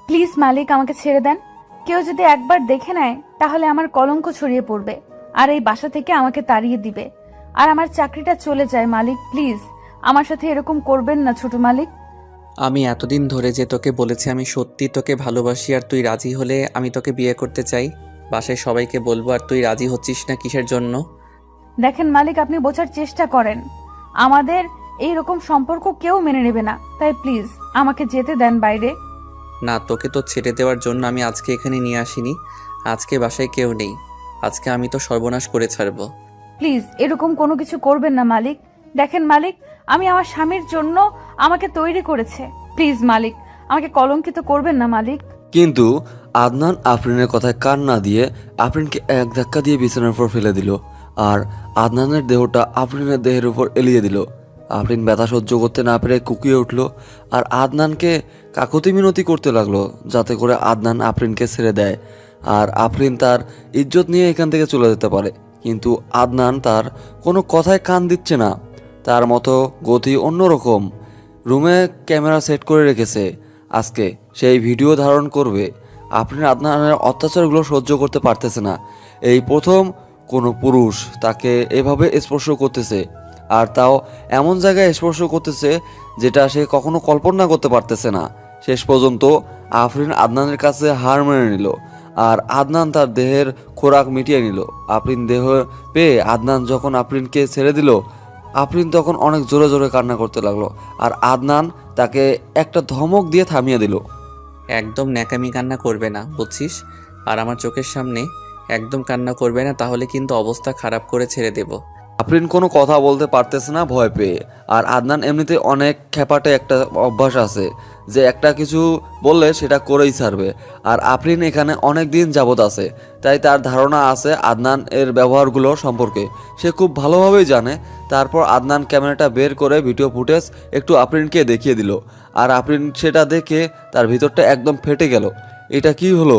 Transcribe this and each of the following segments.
Please মালিক, আমাকে ছেড়ে দেন। কেউ যদি একবার দেখে নেয় তাহলে আমার কলঙ্ক ছড়িয়ে পড়বে, আর এই বাসা থেকে আমাকে তাড়িয়ে দিবে, আর আমার চাকরিটা চলে যায়। মালিক প্লিজ, আমার সাথে এরকম করবেন না ছোট মালিক। আমি এতদিন ধরে যে তোকে বলেছি আমি সত্যি তোকে ভালোবাসি, আর তুই রাজি হলে আমি তোকে বিয়ে করতে চাই। বাসায় সবাইকে বলবো, আর তুই রাজি হচ্ছিস না কিসের জন্য? দেখেন মালিক, আপনি বোঝার চেষ্টা করেন, আমাদের এই রকম সম্পর্ক কেউ মেনে নেবে না, তাই প্লিজ আমাকে যেতে দেন বাইরে। না, তোকে তো ছেড়ে দেওয়ার জন্য আমি আজকে এখানে নিয়ে আসিনি। আজকে বাসায় কেউ নেই, আজকে আমি তো সর্বনাশ করে ছাড়বো। প্লিজ এরকম কোনো কিছু করবেন না মালিক। দেখেন মালিক, আমি আমার স্বামীর জন্য আমাকে তৈরি করেছে। প্লিজ মালিক, আমাকে কলঙ্কিত করবেন না মালিক। কিন্তু আদনান আফরিনের কথায় কান না দিয়ে আফরিনকে এক ধাক্কা দিয়ে বিছানার উপর ফেলে দিল, আর আদনানের দেহটা আফরিনের দেহের উপর এলিয়ে দিল। আফরিন ব্যথা সহ্য করতে না পেরে কুকিয়ে উঠল, আর আদনানকে কাকুতি মিনতি করতে লাগলো যাতে করে আদনান আফরিনকে ছেড়ে দেয়, আর আফরিন তার ইজ্জত নিয়ে এখান থেকে চলে যেতে পারে। কিন্তু আদনান তার কোনো কথায় কান দিচ্ছে না, তার মতো গতি অন্যরকম। রুমে ক্যামেরা সেট করে রেখেছে, আজকে সেই ভিডিও ধারণ করবে। আফরিন আদনানের অত্যাচারগুলো সহ্য করতে পারতেছে না। এই প্রথম কোনো পুরুষ তাকে এভাবে স্পর্শ করতেছে, আর তাও এমন জায়গায় স্পর্শ করতেছে যেটা সে কখনো কল্পনা করতে পারতেছে না। শেষ পর্যন্ত আফরিন আদনানের কাছে হার মেনে নিল, আর আদনান তার দেহের খোরাক মিটিয়ে নিল। আফরিন দেহ পেয়ে আদনান যখন আফরিনকে ছেড়ে দিল, আফরিন তখন অনেক জোরে জোরে কান্না করতে লাগলো, আর আদনান তাকে একটা ধমক দিয়ে থামিয়ে দিল। একদম ন্যাকামি কান্না করবে না, বুঝছিস? আর আমার চোখের সামনে একদম কান্না করবে না, তাহলে কিন্তু অবস্থা খারাপ করে ছেড়ে দেব। আফরিন কোনো কথা বলতে পারতেছে না ভয় পেয়ে, আর আদনান এমনিতে অনেক খ্যাপাটে একটা অভ্যাস আছে যে একটা কিছু বললে সেটা করেই ছাড়বে। আর আফরিন এখানে অনেক দিন যাবত আছে, তাই তার ধারণা আছে আদনান এর ব্যবহারগুলো সম্পর্কে, সে খুব ভালোভাবেই জানে। তারপর আদনান ক্যামেরাটা বের করে ভিডিও ফুটেজ একটু আফরিনকে দেখিয়ে দিল, আর আফরিন সেটা দেখে তার ভিতরটা একদম ফেটে গেল। এটা কি হলো?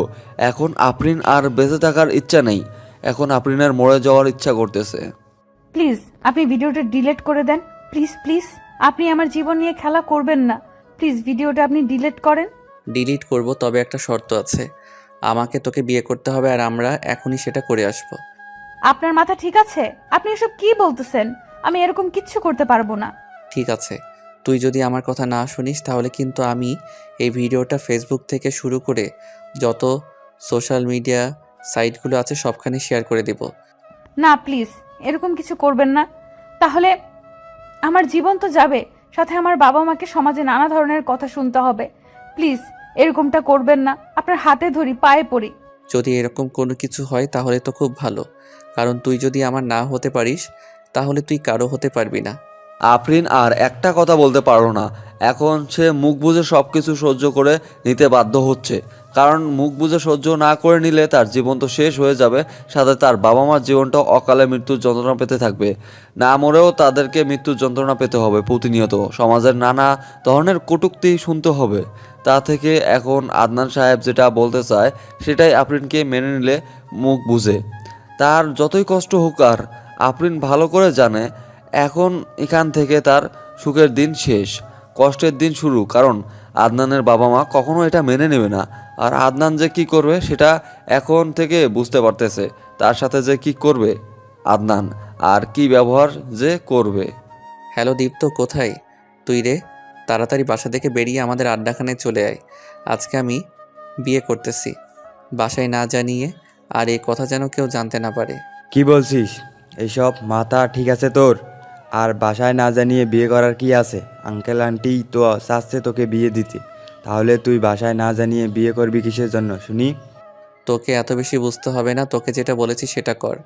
এখন আফরিন আর বেঁচে থাকার ইচ্ছা নেই, এখন আফরিনের মরে যাওয়ার ইচ্ছা করতেছে। প্লিজ আপনি ভিডিওটা ডিলিট করে দেন। প্লিজ প্লিজ, আপনি আমার জীবন নিয়ে খেলা করবেন না। প্লিজ ভিডিওটা আপনি ডিলিট করেন। ডিলিট করব, তবে একটা শর্ত আছে। আমাকে তোকে বিয়ে করতে হবে, আর আমরা এখনই সেটা করে আসব। আপনার মাথা ঠিক আছে? আপনি এসব কি বলতেছেন? আমি এরকম কিচ্ছু করতে পারবো না। ঠিক আছে, তুই যদি আমার কথা না শুনিস তাহলে কিন্তু আমি এই ভিডিওটা ফেসবুক থেকে শুরু করে যত সোশ্যাল মিডিয়া সাইটগুলো আছে সবখানে শেয়ার করে দেব। না প্লিজ, এরকম কিছু করবেন না। তাহলে আমার জীবন তো যাবে, সাথে আমার বাবা মাকে সমাজে নানা ধরনের কথা শুনতে হবে। প্লিজ এরকমটা করবেন না, আপনার হাতে ধরি, পায়ে পড়ি। যদি এরকম কোনো কিছু হয় তাহলে তো খুব ভালো, কারণ তুই যদি আমার না হতে পারিস তাহলে তুই কারো হতে পারবি না। আফরিন আর একটা কথা বলতে পারলো না। এখন সে মুখ বুজে সব কিছু সহ্য করে নিতে বাধ্য হচ্ছে, কারণ মুখ বুজে সহ্য না করে নিলে তার জীবন তো শেষ হয়ে যাবে, সাথে তার বাবা মার জীবনটাও অকালে মৃত্যুর যন্ত্রণা পেতে থাকবে। না মরেও তাদেরকে মৃত্যুর যন্ত্রণা পেতে হবে প্রতিনিয়ত, সমাজের নানা ধরনের কটূক্তি শুনতে হবে। তা থেকে এখন আদনান সাহেব যেটা বলতে চায় সেটাই আফরিনকে মেনে নিলে মুখ বুঝে। তার যতই কষ্ট হোক, আর আফরিন ভালো করে জানে এখন এখান থেকে তার সুখের দিন শেষ, কষ্টের দিন শুরু, কারণ আদনানের বাবা মা কখনো এটা মেনে নেবে না। আর আদনান যে কি করবে সেটা এখন থেকে বুঝতে পারতেছে, তার সাথে যে কি করবে আদনান, আর কি ব্যবহার যে করবে। হ্যালো দীপ্ত, কোথায় তুই রে? তাড়াতাড়ি বাসা থেকে বেরিয়ে আমাদের আড্ডাখানায় চলে আয়। আজকে আমি বিয়ে করতেছি, বাসায় না জানিয়ে, আর এই কথা যেন কেউ জানতে না পারে। কি বলছিস এইসব? মাথা ঠিক আছে তোর? আর বাসায় না জানিয়ে বিয়ে করার কি আছে? আঙ্কেল আন্টি তো চাচ্ছে তোকে বিয়ে দিতে, তাহলে তুই বাসায় না জানিয়ে বিয়ে করবি কিসের জন্য শুনি? তোকে এত বেশি বুঝতে হবে না, তোকে যেটা বলেছি সেটা কর।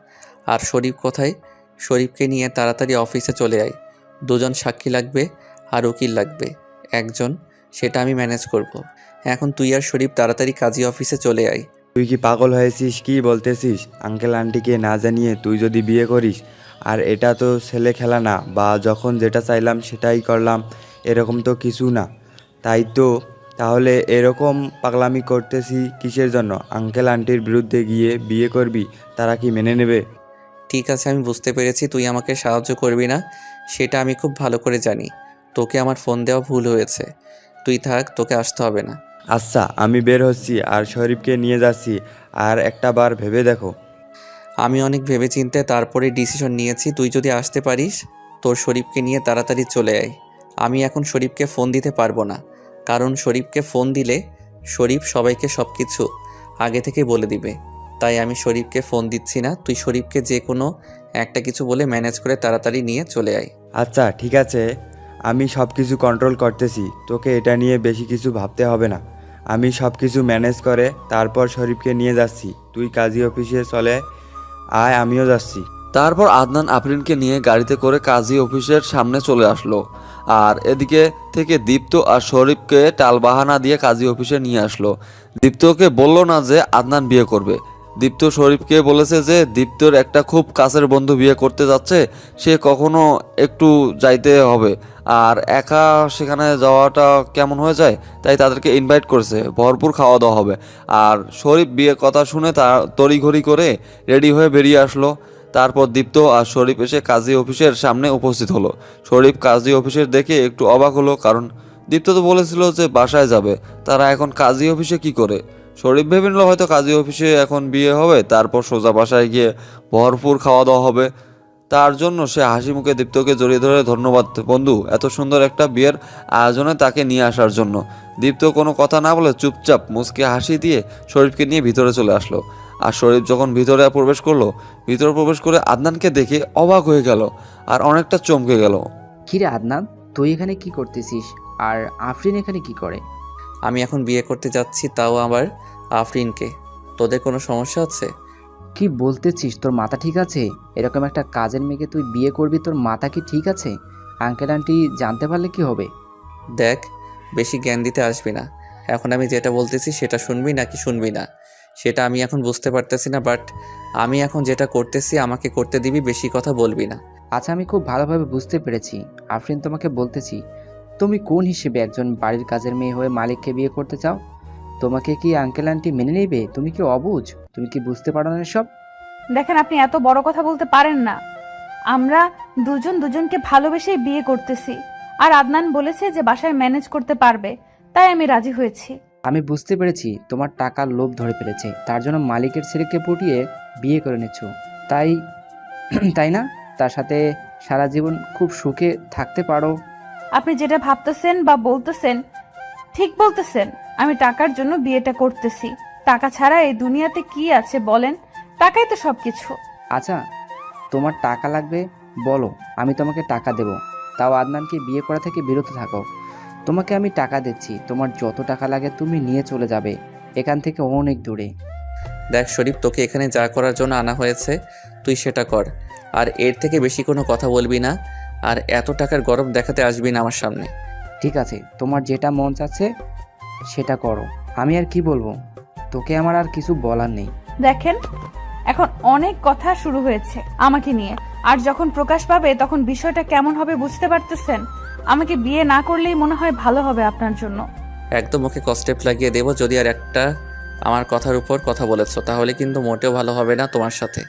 আর শরীফ কোথায়? শরীফকে নিয়ে তাড়াতাড়ি অফিসে চলে আয়। দুজন সাক্ষী লাগবে আর উকিল লাগবে একজন, সেটা আমি ম্যানেজ করব। এখন তুই আর শরীফ তাড়াতাড়ি কাজী অফিসে চলে আয়। তুই কি পাগল হয়েছিস? কি বলতেছিস? আঙ্কেল আন্টিকে না জানিয়ে তুই যদি বিয়ে করিস, আর এটা তো ছেলে খেলা না, বা যখন যেটা চাইলাম সেটাই করলাম, এরকম তো কিছু না। তাই তো, তাহলে এরকম পাগলামি করতেছি কিসের জন্য? আঙ্কেল আন্টির বিরুদ্ধে গিয়ে বিয়ে করবি, তারা কি মেনে নেবে? ঠিক আছে, আমি বুঝতে পেরেছি তুই আমাকে সাহায্য করবি না, সেটা আমি খুব ভালো করে জানি। তোকে আমার ফোন দেওয়া ভুল হয়েছে, তুই থাক, তোকে আসতে হবে না। আচ্ছা আমি বের হচ্ছি আর শরীফকে নিয়ে যাচ্ছি, আর একটা বার ভেবে দেখো। আমি অনেক ভেবেচিন্তে তারপরে ডিসিশন নিয়েছি, তুই যদি আসতে পারিস তোর শরীফকে নিয়ে তাড়াতাড়ি চলে আয়। আমি এখন শরীফকে ফোন দিতে পারবো না, কারণ শরীফকে ফোন দিলে শরীফ সবাইকে সব কিছু আগে থেকে বলে দিবে। তাই আমি শরীফকে ফোন দিচ্ছি না, তুই শরীফকে যে কোনো একটা কিছু বলে ম্যানেজ করে তাড়াতাড়ি নিয়ে চলে আয়। আচ্ছা ঠিক আছে, আমি সব কিছু কন্ট্রোল করতেছি, তোকে এটা নিয়ে বেশি কিছু ভাবতে হবে না। আমি সব কিছু ম্যানেজ করে তারপর শরীফকে নিয়ে যাচ্ছি, তুই কাজী অফিসে চলে আয়, আমিও যাচ্ছি। তারপর আদনান আফরিনকে নিয়ে গাড়িতে করে কাজী অফিসের সামনে চলে আসলো। আর এদিকে থেকে দীপ্ত আর শরীফকে টালবাহানা দিয়ে কাজী অফিসে নিয়ে আসলো। দীপ্তকে বলল না যে আদনান বিয়ে করবে। দীপ্ত শরীফকে বলেছে যে দীপ্তর একটা খুব কাছের বন্ধু বিয়ে করতে যাচ্ছে, সে কখনো একটু যাইতে হবে, আর একা সেখানে যাওয়াটা কেমন হয়ে যায়, তাই তাদেরকে ইনভাইট করেছে, ভরপুর খাওয়া দাওয়া হবে। আর শরীফ বিয়ে কথা শুনে তার তড়িঘড়ি করে রেডি হয়ে বেরিয়ে আসলো। তারপর দীপ্ত আর শরীফ এসে কাজী অফিসের সামনে উপস্থিত হলো। শরীফ কাজী অফিসের দেখে একটু অবাক হলো, কারণ দীপ্ত তো বলেছিল যে বাসায় যাবে, তারা এখন কাজী অফিসে কি করে। শরীফ ভেবে নিল হয়তো কাজী অফিসে এখন বিয়ে হবে, তারপর সোজা বাসায় গিয়ে ভরপুর খাওয়া দাওয়া হবে। তার জন্য সে হাসি মুখে দীপ্তকে জড়িয়ে ধরে, ধন্যবাদ বন্ধু এত সুন্দর একটা বিয়ের আয়োজনে তাকে নিয়ে আসার জন্য। দীপ্ত কোনো কথা না বলে চুপচাপ মুচকে হাসি দিয়ে শরীফকে নিয়ে ভিতরে চলে আসলো। আর শরীফ যখন ভিতরে প্রবেশ করলো, ভিতরে প্রবেশ করে আদনানকে দেখে অবাক হয়ে গেল আর অনেকটা চমকে গেল। কিরে আদনান, তুই এখানে কি করতেছিস? আর আফরিন এখানে কি করে? আমি এখন বিয়ে করতে যাচ্ছি, তাও আবার আফরিনকে। তোদের কোনো সমস্যা আছে? কি বলতেছিস? তোর মাথা ঠিক আছে? এরকম একটা কাজের মেয়েকে তুই বিয়ে করবি, তোর মাথা কি ঠিক আছে? আঙ্কেল আন্টি জানতে পারলে কি হবে? দেখ, বেশি জ্ঞান দিতে আসবি না। এখন আমি যেটা বলতেছি সেটা শুনবি নাকি শুনবি না সেটা আমি এখন বুঝতে পারতেছি না, বাট আমি এখন যেটা করতেছি আমাকে করতে দিবি, বেশি কথা বলবি না। আচ্ছা, আমি খুব ভালোভাবে বুঝতে পেরেছি। আফরিন, তোমাকে বলতেছি, তুমি কোন হিসেবে একজন বাড়ির কাজের মেয়ে হয়ে মালিককে বিয়ে করতে চাও? তোমাকে কি আঙ্কেল আন্টি মেনে নেবে? তুমি কি অবুঝ? তুমি কি বুঝতে পারো না সব? দেখেন, আপনি এত বড় কথা বলতে পারেন না। আমরা দুজন দুজনকে ভালোবেসেই বিয়ে করতেছি, আর আদনান বলেছে যে বাসায় ম্যানেজ করতে পারবে, তাই আমি রাজি হয়েছি। আমি বুঝতে পেরেছি তোমার টাকার লোভ ধরে ফেলেছে, তার জন্য মালিকের ছেলেকে পটিয়ে বিয়ে করে নিচ্ছ, তাই তাই না? তার সাথে সারা জীবন খুব সুখে থাকতে পারো। আপনি যেটা ভাবতেছেন বা বলতেছেন ঠিক বলতেছেন। আমি টাকার জন্য বিয়েটা করতেছি। টাকা ছাড়া এই দুনিয়াতে কি আছে বলেন? টাকাই তো সবকিছু। আচ্ছা, তোমার টাকা লাগবে বলো, আমি তোমাকে টাকা দেব, তাও আদনানকে বিয়ে করা থেকে বিরত থাকো। তোমাকে আমি টাকা দিচ্ছি, তোমার যত টাকা লাগে তুমি নিয়ে চলে যাবে এখান থেকে অনেক দূরে। দেখ শরীফ, তোকে এখানে যা করার জন্য আনা হয়েছে তুই সেটা কর, আর এর থেকে বেশি কোনো কথা বলবি না, আর এত টাকার গরম দেখাতে আসবি না আমার সামনে। ঠিক আছে, তোমার যেটা মন চাচ্ছে সেটা করো, আমি আর কি বলবো? তোকে আমার আর কিছু বলার নেই। দেখেন, এখন অনেক কথা শুরু হয়েছে আমাকে নিয়ে, আর যখন প্রকাশ পাবে তখন বিষয়টা কেমন হবে বুঝতে পারতেছেন। আমাকে বিয়ে না করলেই মনে হয় ভালো হবে আপনার জন্য। একদম ওকে কস্টেপ লাগিয়ে দেবো যদি আর একটা আমার কথার উপর কথা বলেছো, তাহলে কিন্তু মোটেও ভালো হবে না তোমার সাথে।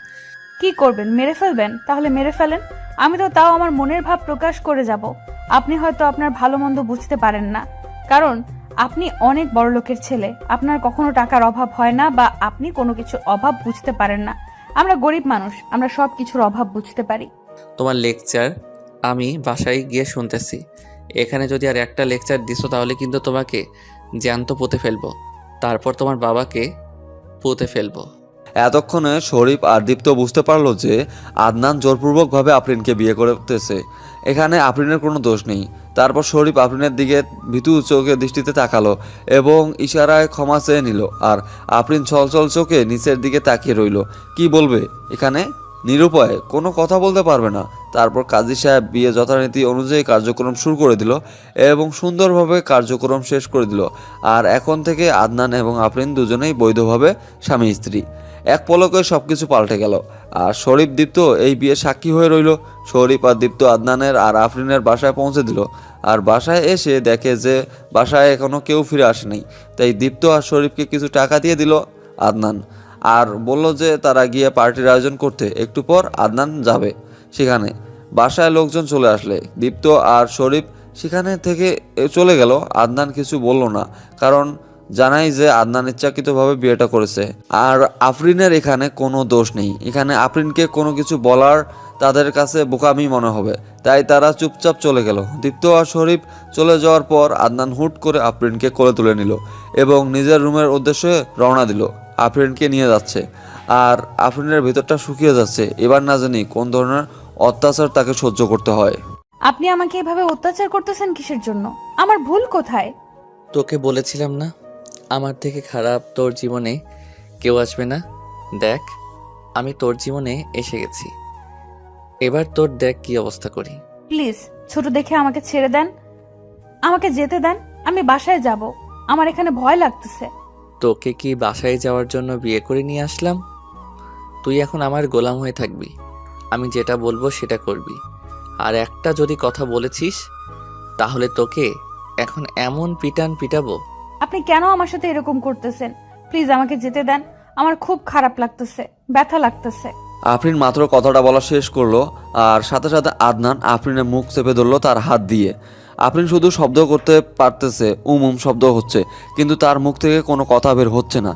কি করবেন? মেরে ফেলবেন? তাহলে মেরে ফেলেন, আমি তো তাও আমার মনের ভাব প্রকাশ করে যাব। আপনি হয়তো আপনার ভালো মন্দ বুঝতে পারেন না, কারণ আপনি অনেক বড় লোকের ছেলে। আপনার কখনো টাকার অভাব হয় না, বা আপনি কোনো কিছুর অভাব বুঝতে পারেন না। আমরা গরিব মানুষ, আমরা সব কিছুর অভাব বুঝতে পারি। তোমার লেকচার আমি বাসায় গিয়ে শুনতেছি। এখানে যদি আর একটা লেকচার দিছো তাহলে কিন্তু তোমাকে জ্যান্ত পুঁতে ফেলবো, তারপর তোমার বাবাকে পুঁতে ফেলবো। এতক্ষণে শরীফ আর দীপ্ত বুঝতে পারলো যে আদনান জোরপূর্বকভাবে আফরিনকে বিয়ে করতেছে, এখানে আফরিনের কোনো দোষ নেই। তারপর শরীফ আফরিনের দিকে ভীতু চোখে দৃষ্টিতে তাকালো এবং ইশারায় ক্ষমা চেয়ে নিল। আর আফরিন ছলছল চোখে নিচের দিকে তাকিয়ে রইল। কি বলবে এখানে? নিরুপায়, কোনো কথা বলতে পারবে না। তারপর কাজী সাহেব বিয়ে যথারীতি অনুযায়ী কার্যক্রম শুরু করে দিল এবং সুন্দরভাবে কার্যক্রম শেষ করে দিল। আর এখন থেকে আদনান এবং আফরিন দুজনেই বৈধভাবে স্বামী স্ত্রী। এক পলকে সব কিছু পাল্টে গেল। আর শরীফ দীপ্ত এই বিয়ে সাক্ষী হয়ে রইল। শরীফ আর দীপ্ত আদনানের আর আফরিনের বাসায় পৌঁছে দিল। আর বাসায় এসে দেখে যে বাসায় এখনও কেউ ফিরে আসেনি, তাই দীপ্ত আর শরীফকে কিছু টাকা দিয়ে দিল আদনান, আর বলল যে তারা গিয়ে পার্টির আয়োজন করতে। একটু পর আদনান যাবে সেখানে। বাসায় লোকজন চলে আসলে দীপ্ত আর শরীফ সেখানে থেকে চলে গেল। আদনান কিছু বলল না, কারণ জানায় যে আদনান ইচ্ছাকৃতভাবে বিয়েটা করেছে। আর আফরিনের এখানে কোনো দোষ নেই। এখানে আফরিনকে কোনো কিছু বলার তাদের কাছে বোকামি মনে হবে, তাই তারা চুপচাপ চলে গেল। দীপ্ত আর শরীফ চলে যাওয়ার পর আদনান হুট করে আফরিনকে কোলে তুলে নিল এবং নিজের রুমের উদ্দেশ্যে রওনা দিল। আফরিনকে নিয়ে যাচ্ছে আর আফরিনের ভেতরটা শুকিয়ে যাচ্ছে। এবার না জানি কোন ধরনের অত্যাচার তাকে সহ্য করতে হয়। আপনি আমাকে এভাবে অত্যাচার করতেছেন কিসের জন্য? আমার ভুল কোথায়? তোকে বলেছিলাম না আমার থেকে খারাপ তোর জীবনে কেউ আসবে না। দেখ আমি তোর জীবনে এসে গেছি, এবার তোর দেখ কি অবস্থা করি। প্লিজ ছোট দেখে আমাকে ছেড়ে দেন, আমাকে যেতে দেন। আমি বাসায় যাব, আমার এখানে ভয় লাগতেছে। তোকে কি বাসায় যাওয়ার জন্য বিয়ে করে নিয়ে আসলাম? তুই এখন আমার গোলাম হয়ে থাকবি, আমি যেটা বলবো সেটা করবি। আর একটা যদি কথা বলেছিস তাহলে তোকে এখন এমন পিটান পিটাবো। আপনি কেন আমার সাথে এরকম করতেছেন? প্লিজ আমাকে যেতে দেন, আমার খুব খারাপ লাগতেছে, ব্যথা লাগতেছে। আফরিন মাত্র কথাটা বলা শেষ করলো আর সাথে সাথে আদনান আফরিনের মুখ চেপে ধরলো তার হাত দিয়ে। আফরিন শুধু শব্দ করতে পারতেছে, শব্দ হচ্ছে, কিন্তু তার মুখ থেকে কোনো কথা বের হচ্ছে না।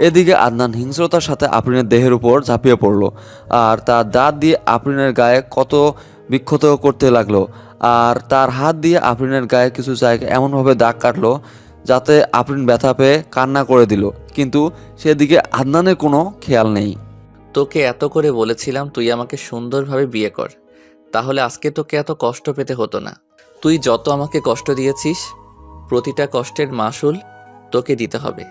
এদিকে আদনান হিংস্রতার সাথে আফরিনের দেহের উপর ঝাঁপিয়ে পড়লো আর তার দাঁত দিয়ে আফরিনের গায়ে কত বিক্ষত করতে লাগলো। আর তার হাত দিয়ে আফরিনের গায়ে কিছু জায়গায় এমনভাবে দাগ কাটলো যাতে আফরিন ব্যথা পেয়ে কান্না করে দিল, কিন্তু সেদিকে আদনানের কোনো খেয়াল নেই। তোকে এত করে বলেছিলাম তুই আমাকে সুন্দরভাবে বিয়ে কর, তাহলে আজকে তোকে এত কষ্ট পেতে হতো না। তুই যত আমাকে কষ্ট দিয়েছিস প্রতিটা কষ্টের মাসুল তোকে দিতে হবে।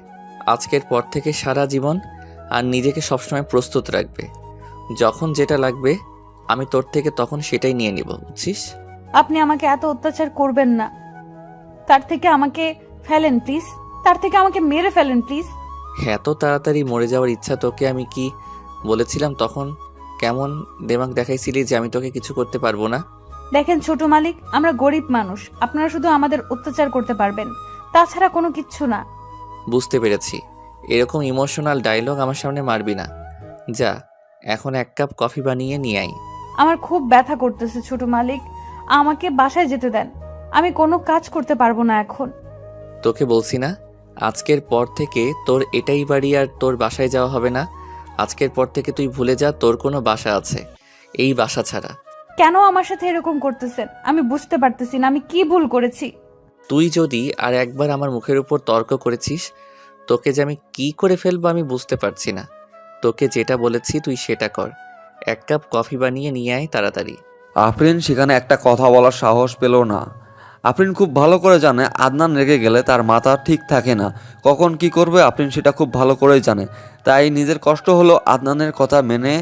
আজকের পর থেকে সারা জীবন আর নিজেকে সবসময় প্রস্তুত রাখবে। যখন যেটা লাগবে আমি তোর থেকে তখন সেটাই নিয়ে নিব, বুঝছিস? আপনি আমাকে এত অত্যাচার করবেন না, তার থেকে আমাকে ফেলেন প্লিজ, তার থেকে আমাকে মেরে ফেলেন প্লিজ। এত তাড়াতাড়ি মরে যাওয়ার ইচ্ছা তোকে আমি কি বলেছিলাম তখন? কেমন দেমাগ দেখাইছিলি যে আমি তোকে কিছু করতে পারবো না? দেখেন ছোট মালিক, আমরা গরিব মানুষ, আপনারা শুধু আমাদের অত্যাচার করতে পারবেন, তাছাড়া কোনো কিচ্ছু না। বুঝতে পেরেছি, এরকম ইমোশনাল ডায়লগ আমার সামনে মারবি না। যা এখন এক কাপ কফি বানিয়ে নিয়ে আই। আমার খুব ব্যথা করতেছে ছোট মালিক, আমাকে বাসায় যেতে দেন, আমি কোনো কাজ করতে পারবো না এখন। তোকে বলছি না আজকের পর থেকে তোর এটাই বাড়ি আর তোর বাসায় যাওয়া হবে না। আজকের পর থেকে তুই ভুলে যা তোর কোনো বাসা আছে এই বাসা ছাড়া। কেন আমার সাথে এরকম করতেছেন? আমি বুঝতে পারতেছি না আমি কি ভুল করেছি। তুই যদি আর একবার আমার মুখের উপর তর্ক করেছিস তোকে যে আমি কি করে ফেলবো আমি বুঝতে পারছি না। তোকে যেটা বলেছি তুই সেটা কর, এক কাপ কফি বানিয়ে নিয়ে আয় তাড়াতাড়ি। আফরিন সেখানে একটা কথা বলার সাহস পেল না। আফরিন খুব ভালো করে জানে আদনান রেগে গেলে তার মাথা ঠিক থাকে না, কখন কি করবে আফরিন সেটা খুব ভালো করেই জানে। তাই নিজের কষ্ট হলো আদনানের কথা মেনে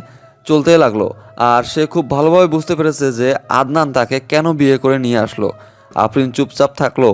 চলতে লাগলো। আর সে খুব ভালোভাবে বুঝতে পেরেছে যে আদনান তাকে কেন বিয়ে করে নিয়ে আসলো। আফরিন চুপচাপ থাকলো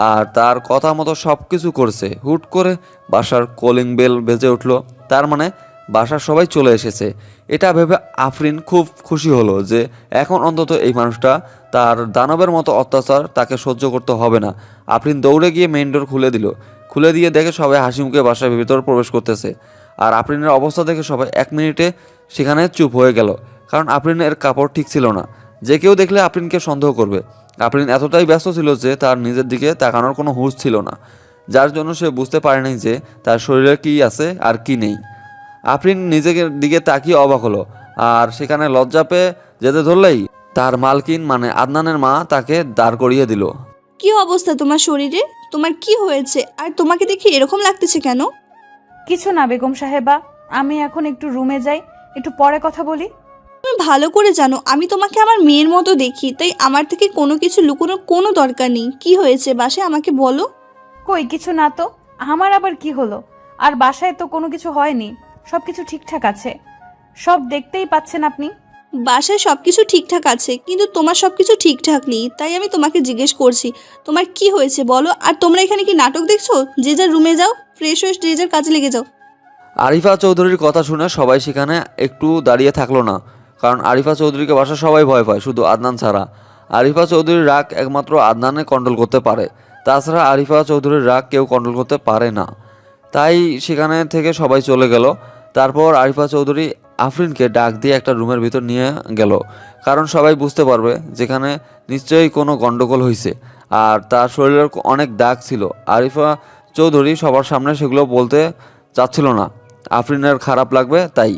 আর তার কথা মতো সব কিছু করছে। হুট করে বাসার কলিং বেল বেজে উঠলো, তার মানে বাসার সবাই চলে এসেছে। এটা ভেবে আফরিন খুব খুশি হলো যে এখন অন্তত এই মানুষটা তার দানবের মতো অত্যাচার তাকে সহ্য করতে হবে না। আফরিন দৌড়ে গিয়ে মেইন ডোর খুলে দিল। খুলে দিয়ে দেখে সবাই হাসি মুখে বাসার ভিতর প্রবেশ করতেছে। আর আফরিনের অবস্থা দেখে সবাই 1 মিনিটে সেখানে চুপ হয়ে গেল, কারণ আফরিনের কাপড় ঠিক ছিল না। যে কেউ দেখলে আফরিনকে সন্দেহ করবে। আফরিন এতটাই ব্যস্ত ছিল যে তার নিজের দিকে তাকানোর কোনো হুঁশ ছিল না, যার জন্য সে বুঝতে পারেনি যে তার শরীরে কী আছে আর কি নেই। আফরিন নিজের দিকে তাকিয়ে অবাক হলো আর সেখানে লজ্জা পেয়ে যেতে ধরলেই তার মালকিন মানে আদনানের মা তাকে দাঁড় করিয়ে দিল। কি অবস্থা তোমার শরীরে? তোমার কি হয়েছে? আর তোমাকে দেখে এরকম লাগতেছে কেন? কিছু না বেগম সাহেবা, আমি এখন একটু রুমে যাই, একটু পরে কথা বলি। তুমি ভালো করে জানো আমি তোমাকে আমার মেয়ের মতো দেখি, তাই আমার থেকে কোনো কিছু লুকোনোর কোনো দরকার নেই। কি হয়েছে বাসায় আমাকে বলো। কই কিছু না তো, আমার আবার কি হলো? আর বাসায় তো কোনো কিছু হয়নি, সবকিছু ঠিকঠাক আছে, সব দেখতেই পাচ্ছেন আপনি। বাসায় সব কিছু ঠিকঠাক আছে, কিন্তু তোমার সব কিছু ঠিকঠাক নেই, তাই আমি তোমাকে জিজ্ঞেস করছি তোমার কি হয়েছে বলো। আর তোমরা এখানে কি নাটক দেখছো? যে যার রুমে যাও, ফ্রেশ হয়ে যে যার কাজে লেগে যাও। আরিফা চৌধুরীর কথা শুনে সবাই সেখানে একটু দাঁড়িয়ে থাকলো না, কারণ আরিফা চৌধুরীকে বাসা সবাই ভয় পায় শুধু আদনান ছাড়া। আরিফা চৌধুরীর রাগ একমাত্র আদনানে কন্ট্রোল করতে পারে, তাছাড়া আরিফা চৌধুরীর রাগ কেউ কন্ট্রোল করতে পারে না। তাই সেখানে থেকে সবাই চলে গেল। তারপর আরিফা চৌধুরী আফরিনকে ডাক দিয়ে একটা রুমের ভিতর নিয়ে গেল, কারণ সবাই বুঝতে পারবে যেখানে নিশ্চয়ই কোনো গন্ডগোল হয়েছে। আর তার শরীরের অনেক দাগ ছিল। আরিফা চৌধুরী সবার সামনে সেগুলো বলতে চাচ্ছিল না, আফরিনের খারাপ লাগবে তাই।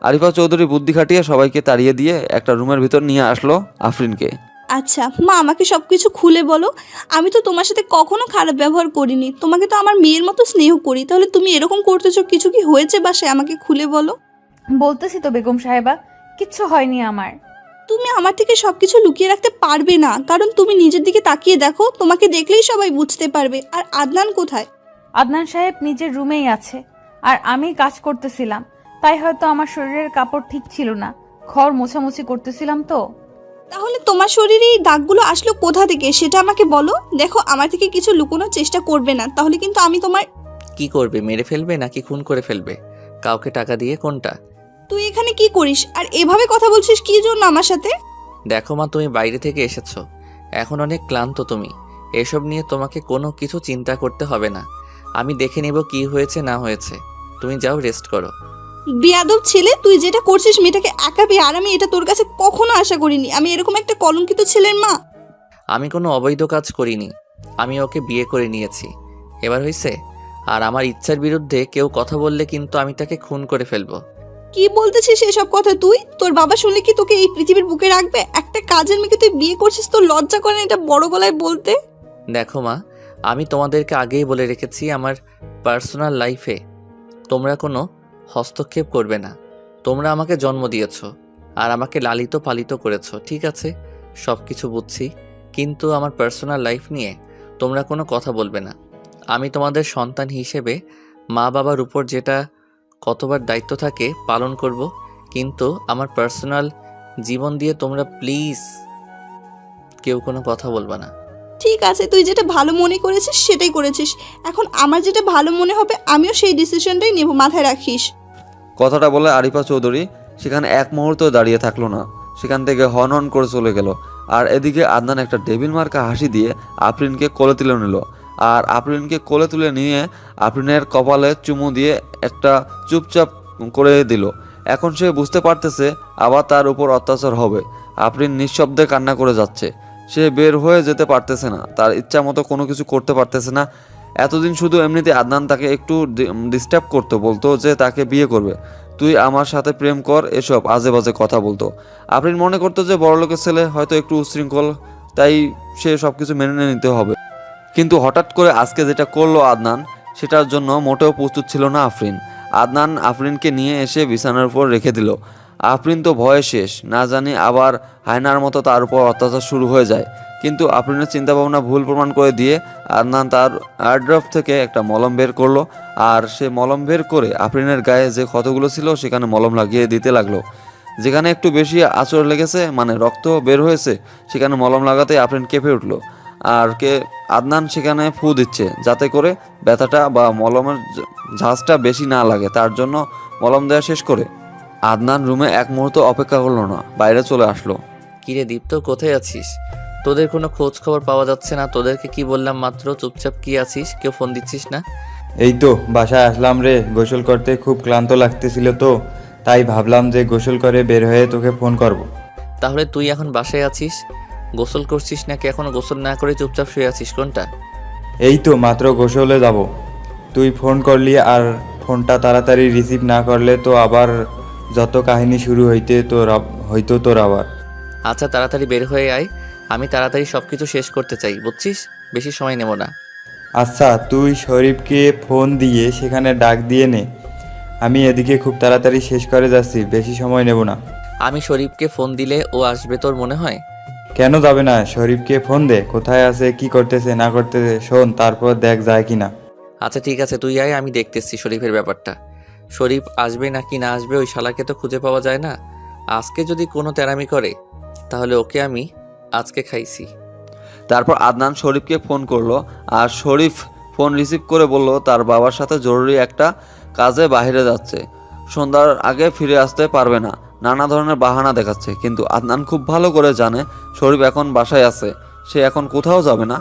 আরিফা চৌধুরী বুদ্ধি খাটিয়ে সবাইকে তাড়িয়ে দিয়ে একটা রুমের ভিতর নিয়ে আসলো আফরিনকে। আচ্ছা মা, আমাকে সব কিছু খুলে বলো। আমি তো তোমার সাথে কখনো খারাপ ব্যবহার করিনি, তোমাকে তো আমার মেয়ের মতো স্নেহ করি, তাহলে তুমি এরকম করতেছো, কিছু কি হয়েছে বাসায়? আমাকে খুলে বলো। বলতেছি তো বেগম সাহেবা, কিচ্ছু হয়নি আমার। তুমি আমার থেকে সব কিছু লুকিয়ে রাখতে পারবে না, কারণ তুমি নিজের দিকে তাকিয়ে দেখো, তোমাকে দেখলেই সবাই বুঝতে পারবে। আর আদনান কোথায়? আদনান সাহেব নিজের রুমেই আছে, আর আমি কাজ করতেছিলাম, তাই হয়তো আমার শরীরের কাপড় ঠিক ছিল না, ঘর মোছামুছি করতেছিলাম তো। তাহলে তোমার শরীরে এই দাগগুলো আসলো কোথা থেকে সেটা আমাকে বলো। দেখো, আমার থেকে কিছু লুকোনোর চেষ্টা করবে না, তাহলে কিন্তু আমি তোমার। কি করবে, মেরে ফেলবে নাকি খুন করে ফেলবে? কাউকে টাকা দিয়ে? কোনটা? তুই এখানে কি করিস আর এভাবে কথা বলছিস কি জন্য আমার সাথে? দেখো মা, তুমি বাইরে থেকে এসেছো, এখন অনেক ক্লান্ত তুমি। এসব নিয়ে তোমাকে কোনো কিছু চিন্তা করতে হবে না, আমি দেখে নেব কি হয়েছে না হয়েছে। তুমি যাও, রেস্ট করো। বেয়াদব ছেলে, তুই যেটা করছিস মেয়েটাকে একা পেয়ে, আর আমি এটা তোর কাছে কখনো আশা করিনি। আমি এরকম একটা কলঙ্কিত ছেলের মা। আমি কোনো অবৈধ কাজ করিনি, আমি ওকে বিয়ে করে নিয়েছি, এবার হয়েছে। আর আমার ইচ্ছার বিরুদ্ধে কেউ কথা বললে কিন্তু আমি তাকে খুন করে ফেলবো। কি বলতেছিস এসব কথা তুই? তোর বাবা শুনলে কি তোকে এই পৃথিবীর বুকে রাখবে? একটা কাজের মেয়েকে তুই বিয়ে করছিস, তোর লজ্জা করে না এটা বড় গলায় বলতে? দেখো মা, আমি তোমাদেরকে আগেই বলে রেখেছি, আমার পার্সোনাল লাইফে তোমরা কোনো হস্তক্ষেপ করবে না। তোমরা আমাকে জন্ম দিয়েছো আর আমাকে লালিত পালিত করেছো, ঠিক আছে, সব কিছু বুঝছি, কিন্তু আমার পার্সোনাল লাইফ নিয়ে তোমরা কোনো কথা বলবে না। আমি তোমাদের সন্তান হিসেবে মা বাবার উপর যেটা কতবার দায়িত্ব থাকে পালন করব, কিন্তু আমার পার্সোনাল জীবন দিয়ে তোমরা প্লিজ কেউ কোনো কথা বলবে না। ঠিক আছে, তুই যেটা ভালো মনে করেছিস সেটাই করেছিস। এখন আমার যেটা ভালো মনে হবে আমিও সেই ডিসিশনটাই নেব, মাথায় রাখিস। কথাটা বলে আরিফা চৌধুরী সেখানে এক মুহূর্ত দাঁড়িয়ে থাকলো না, সেখান থেকে হন হন করে চলে গেল। আর এদিকে আদনান একটা টেবিল মার্কা হাসি দিয়ে আফরিনকে কোলে তুলে নিল, আর আফরিনকে কোলে তুলে নিয়ে আফরিনের কপালে চুমু দিয়ে একটা চুপচাপ করে দিল। এখন সে বুঝতে পারতেছে আবার তার উপর অত্যাচার হবে। আফরিন নিঃশব্দে কান্না করে যাচ্ছে, সে বের হয়ে যেতে পারতেছে না, তার ইচ্ছা মতো কোনো কিছু করতে পারতেছে না। এতদিন শুধু এমনিতে আদনান তাকে একটু ডিস্টার্ব করতো, বলতো যে তাকে বিয়ে করবে, তুই আমার সাথে প্রেম কর, এসব আজে বাজে কথা বলতো। আফরিন মনে করতো যে বড়লোকের ছেলে হয়তো একটু উচ্ছৃঙ্খল, তাই সে সব কিছু মেনে নিতে হবে। কিন্তু হঠাৎ করে আজকে যেটা করলো আদনান, সেটার জন্য মোটেও প্রস্তুত ছিল না আফরিন। আদনান আফরিনকে নিয়ে এসে বিছানার উপর রেখে দিল। আফরিন তো ভয়ে শেষ, না জানি আবার হায়নার মতো তার উপর অত্যাচার শুরু হয়ে যায়। কিন্তু আফরিনের চিন্তাভাবনা ভুল প্রমাণ করে দিয়ে আদনান তার এয়ারড্রপ থেকে একটা মলম বের করলো, আর সে মলম বের করে আফরিনের গায়ে যে ক্ষতগুলো ছিল সেখানে মলম লাগিয়ে দিতে লাগলো। যেখানে একটু বেশি আঁচড় লেগেছে, মানে রক্ত বের হয়েছে, সেখানে মলম লাগাতে আফরিন কেঁপে উঠলো। আর আদনান সেখানে ফু দিচ্ছে যাতে করে ব্যথাটা বা মলমের ঝাঁজটা বেশি না লাগে, তার জন্য মলম দেওয়া শেষ করে আদনান রুমে এক মুহূর্ত অপেক্ষা করলো না, বাইরে চলে আসলো। কিরে দীপ্ত, কোথায় আছিস? তোদের কোনো খোঁজ খবর পাওয়া যাচ্ছে না। তোদেরকে কি বললাম মাত্র, চুপচাপ কি আছিস, কেউ ফোন দিচ্ছিস না? এই তো বাসায় আসলাম রে, গোসল করতে খুব ক্লান্ত লাগতেছিল তো, তাই ভাবলাম যে গোসল করে বের হয়ে তোকে ফোন করব। তাহলে তুই এখন বাসায় আছিস, গোসল করছিস নাকি এখনো গোসল না করে চুপচাপ শুয়ে আছিস, কোনটা? এই তো মাত্র গোসলে যাব, তুই ফোন করলি, আর ফোনটা তাড়াতাড়ি রিসিভ না করলে তো আবার যত কাহিনী শুরু হইতো তোর আবার। আচ্ছা তাড়াতাড়ি বের হয়ে আয়, আমি তাড়াতাড়ি সব কিছু শেষ করতে চাই, বুঝছিস? বেশি সময় নেব না। আচ্ছা, তুই শরীফকে ফোন দিয়ে সেখানে ডাক দিয়ে নে, আমি এদিকে খুব তাড়াতাড়ি শেষ করে যাচ্ছি, বেশি সময় নেব না। আমি শরীফকে ফোন দিলে ও আসবে তোর মনে হয়? কেন যাবে না, শরীফকে ফোন দে, কোথায় আছে, কি করতেছে না করতেছে শোন, তারপর দেখ যায় কি না। আচ্ছা ঠিক আছে, তুই আয়, আমি দেখতেছি শরীফের ব্যাপারটা। শরীফ আসবে নাকি না আসবে, ওই শালাকে তো খুঁজে পাওয়া যায় না। আজকে যদি কোনো তেরামি করে তাহলে ওকে আমি আজকে খাইছি। তারপর আদনান শরীফকে ফোন করলো, আর শরীফ ফোন রিসিভ করে বলল তার বাবার সাথে জরুরি একটা কাজে বাইরে যাচ্ছে, সন্ধ্যার আগে ফিরে আসতে পারবে না, নানা ধরনের বাহানা দেখাচ্ছে। কিন্তু আদনান খুব ভালো করে জানে শরীফ এখন বাসায় আছে, সে এখন কোথাও যাবে না।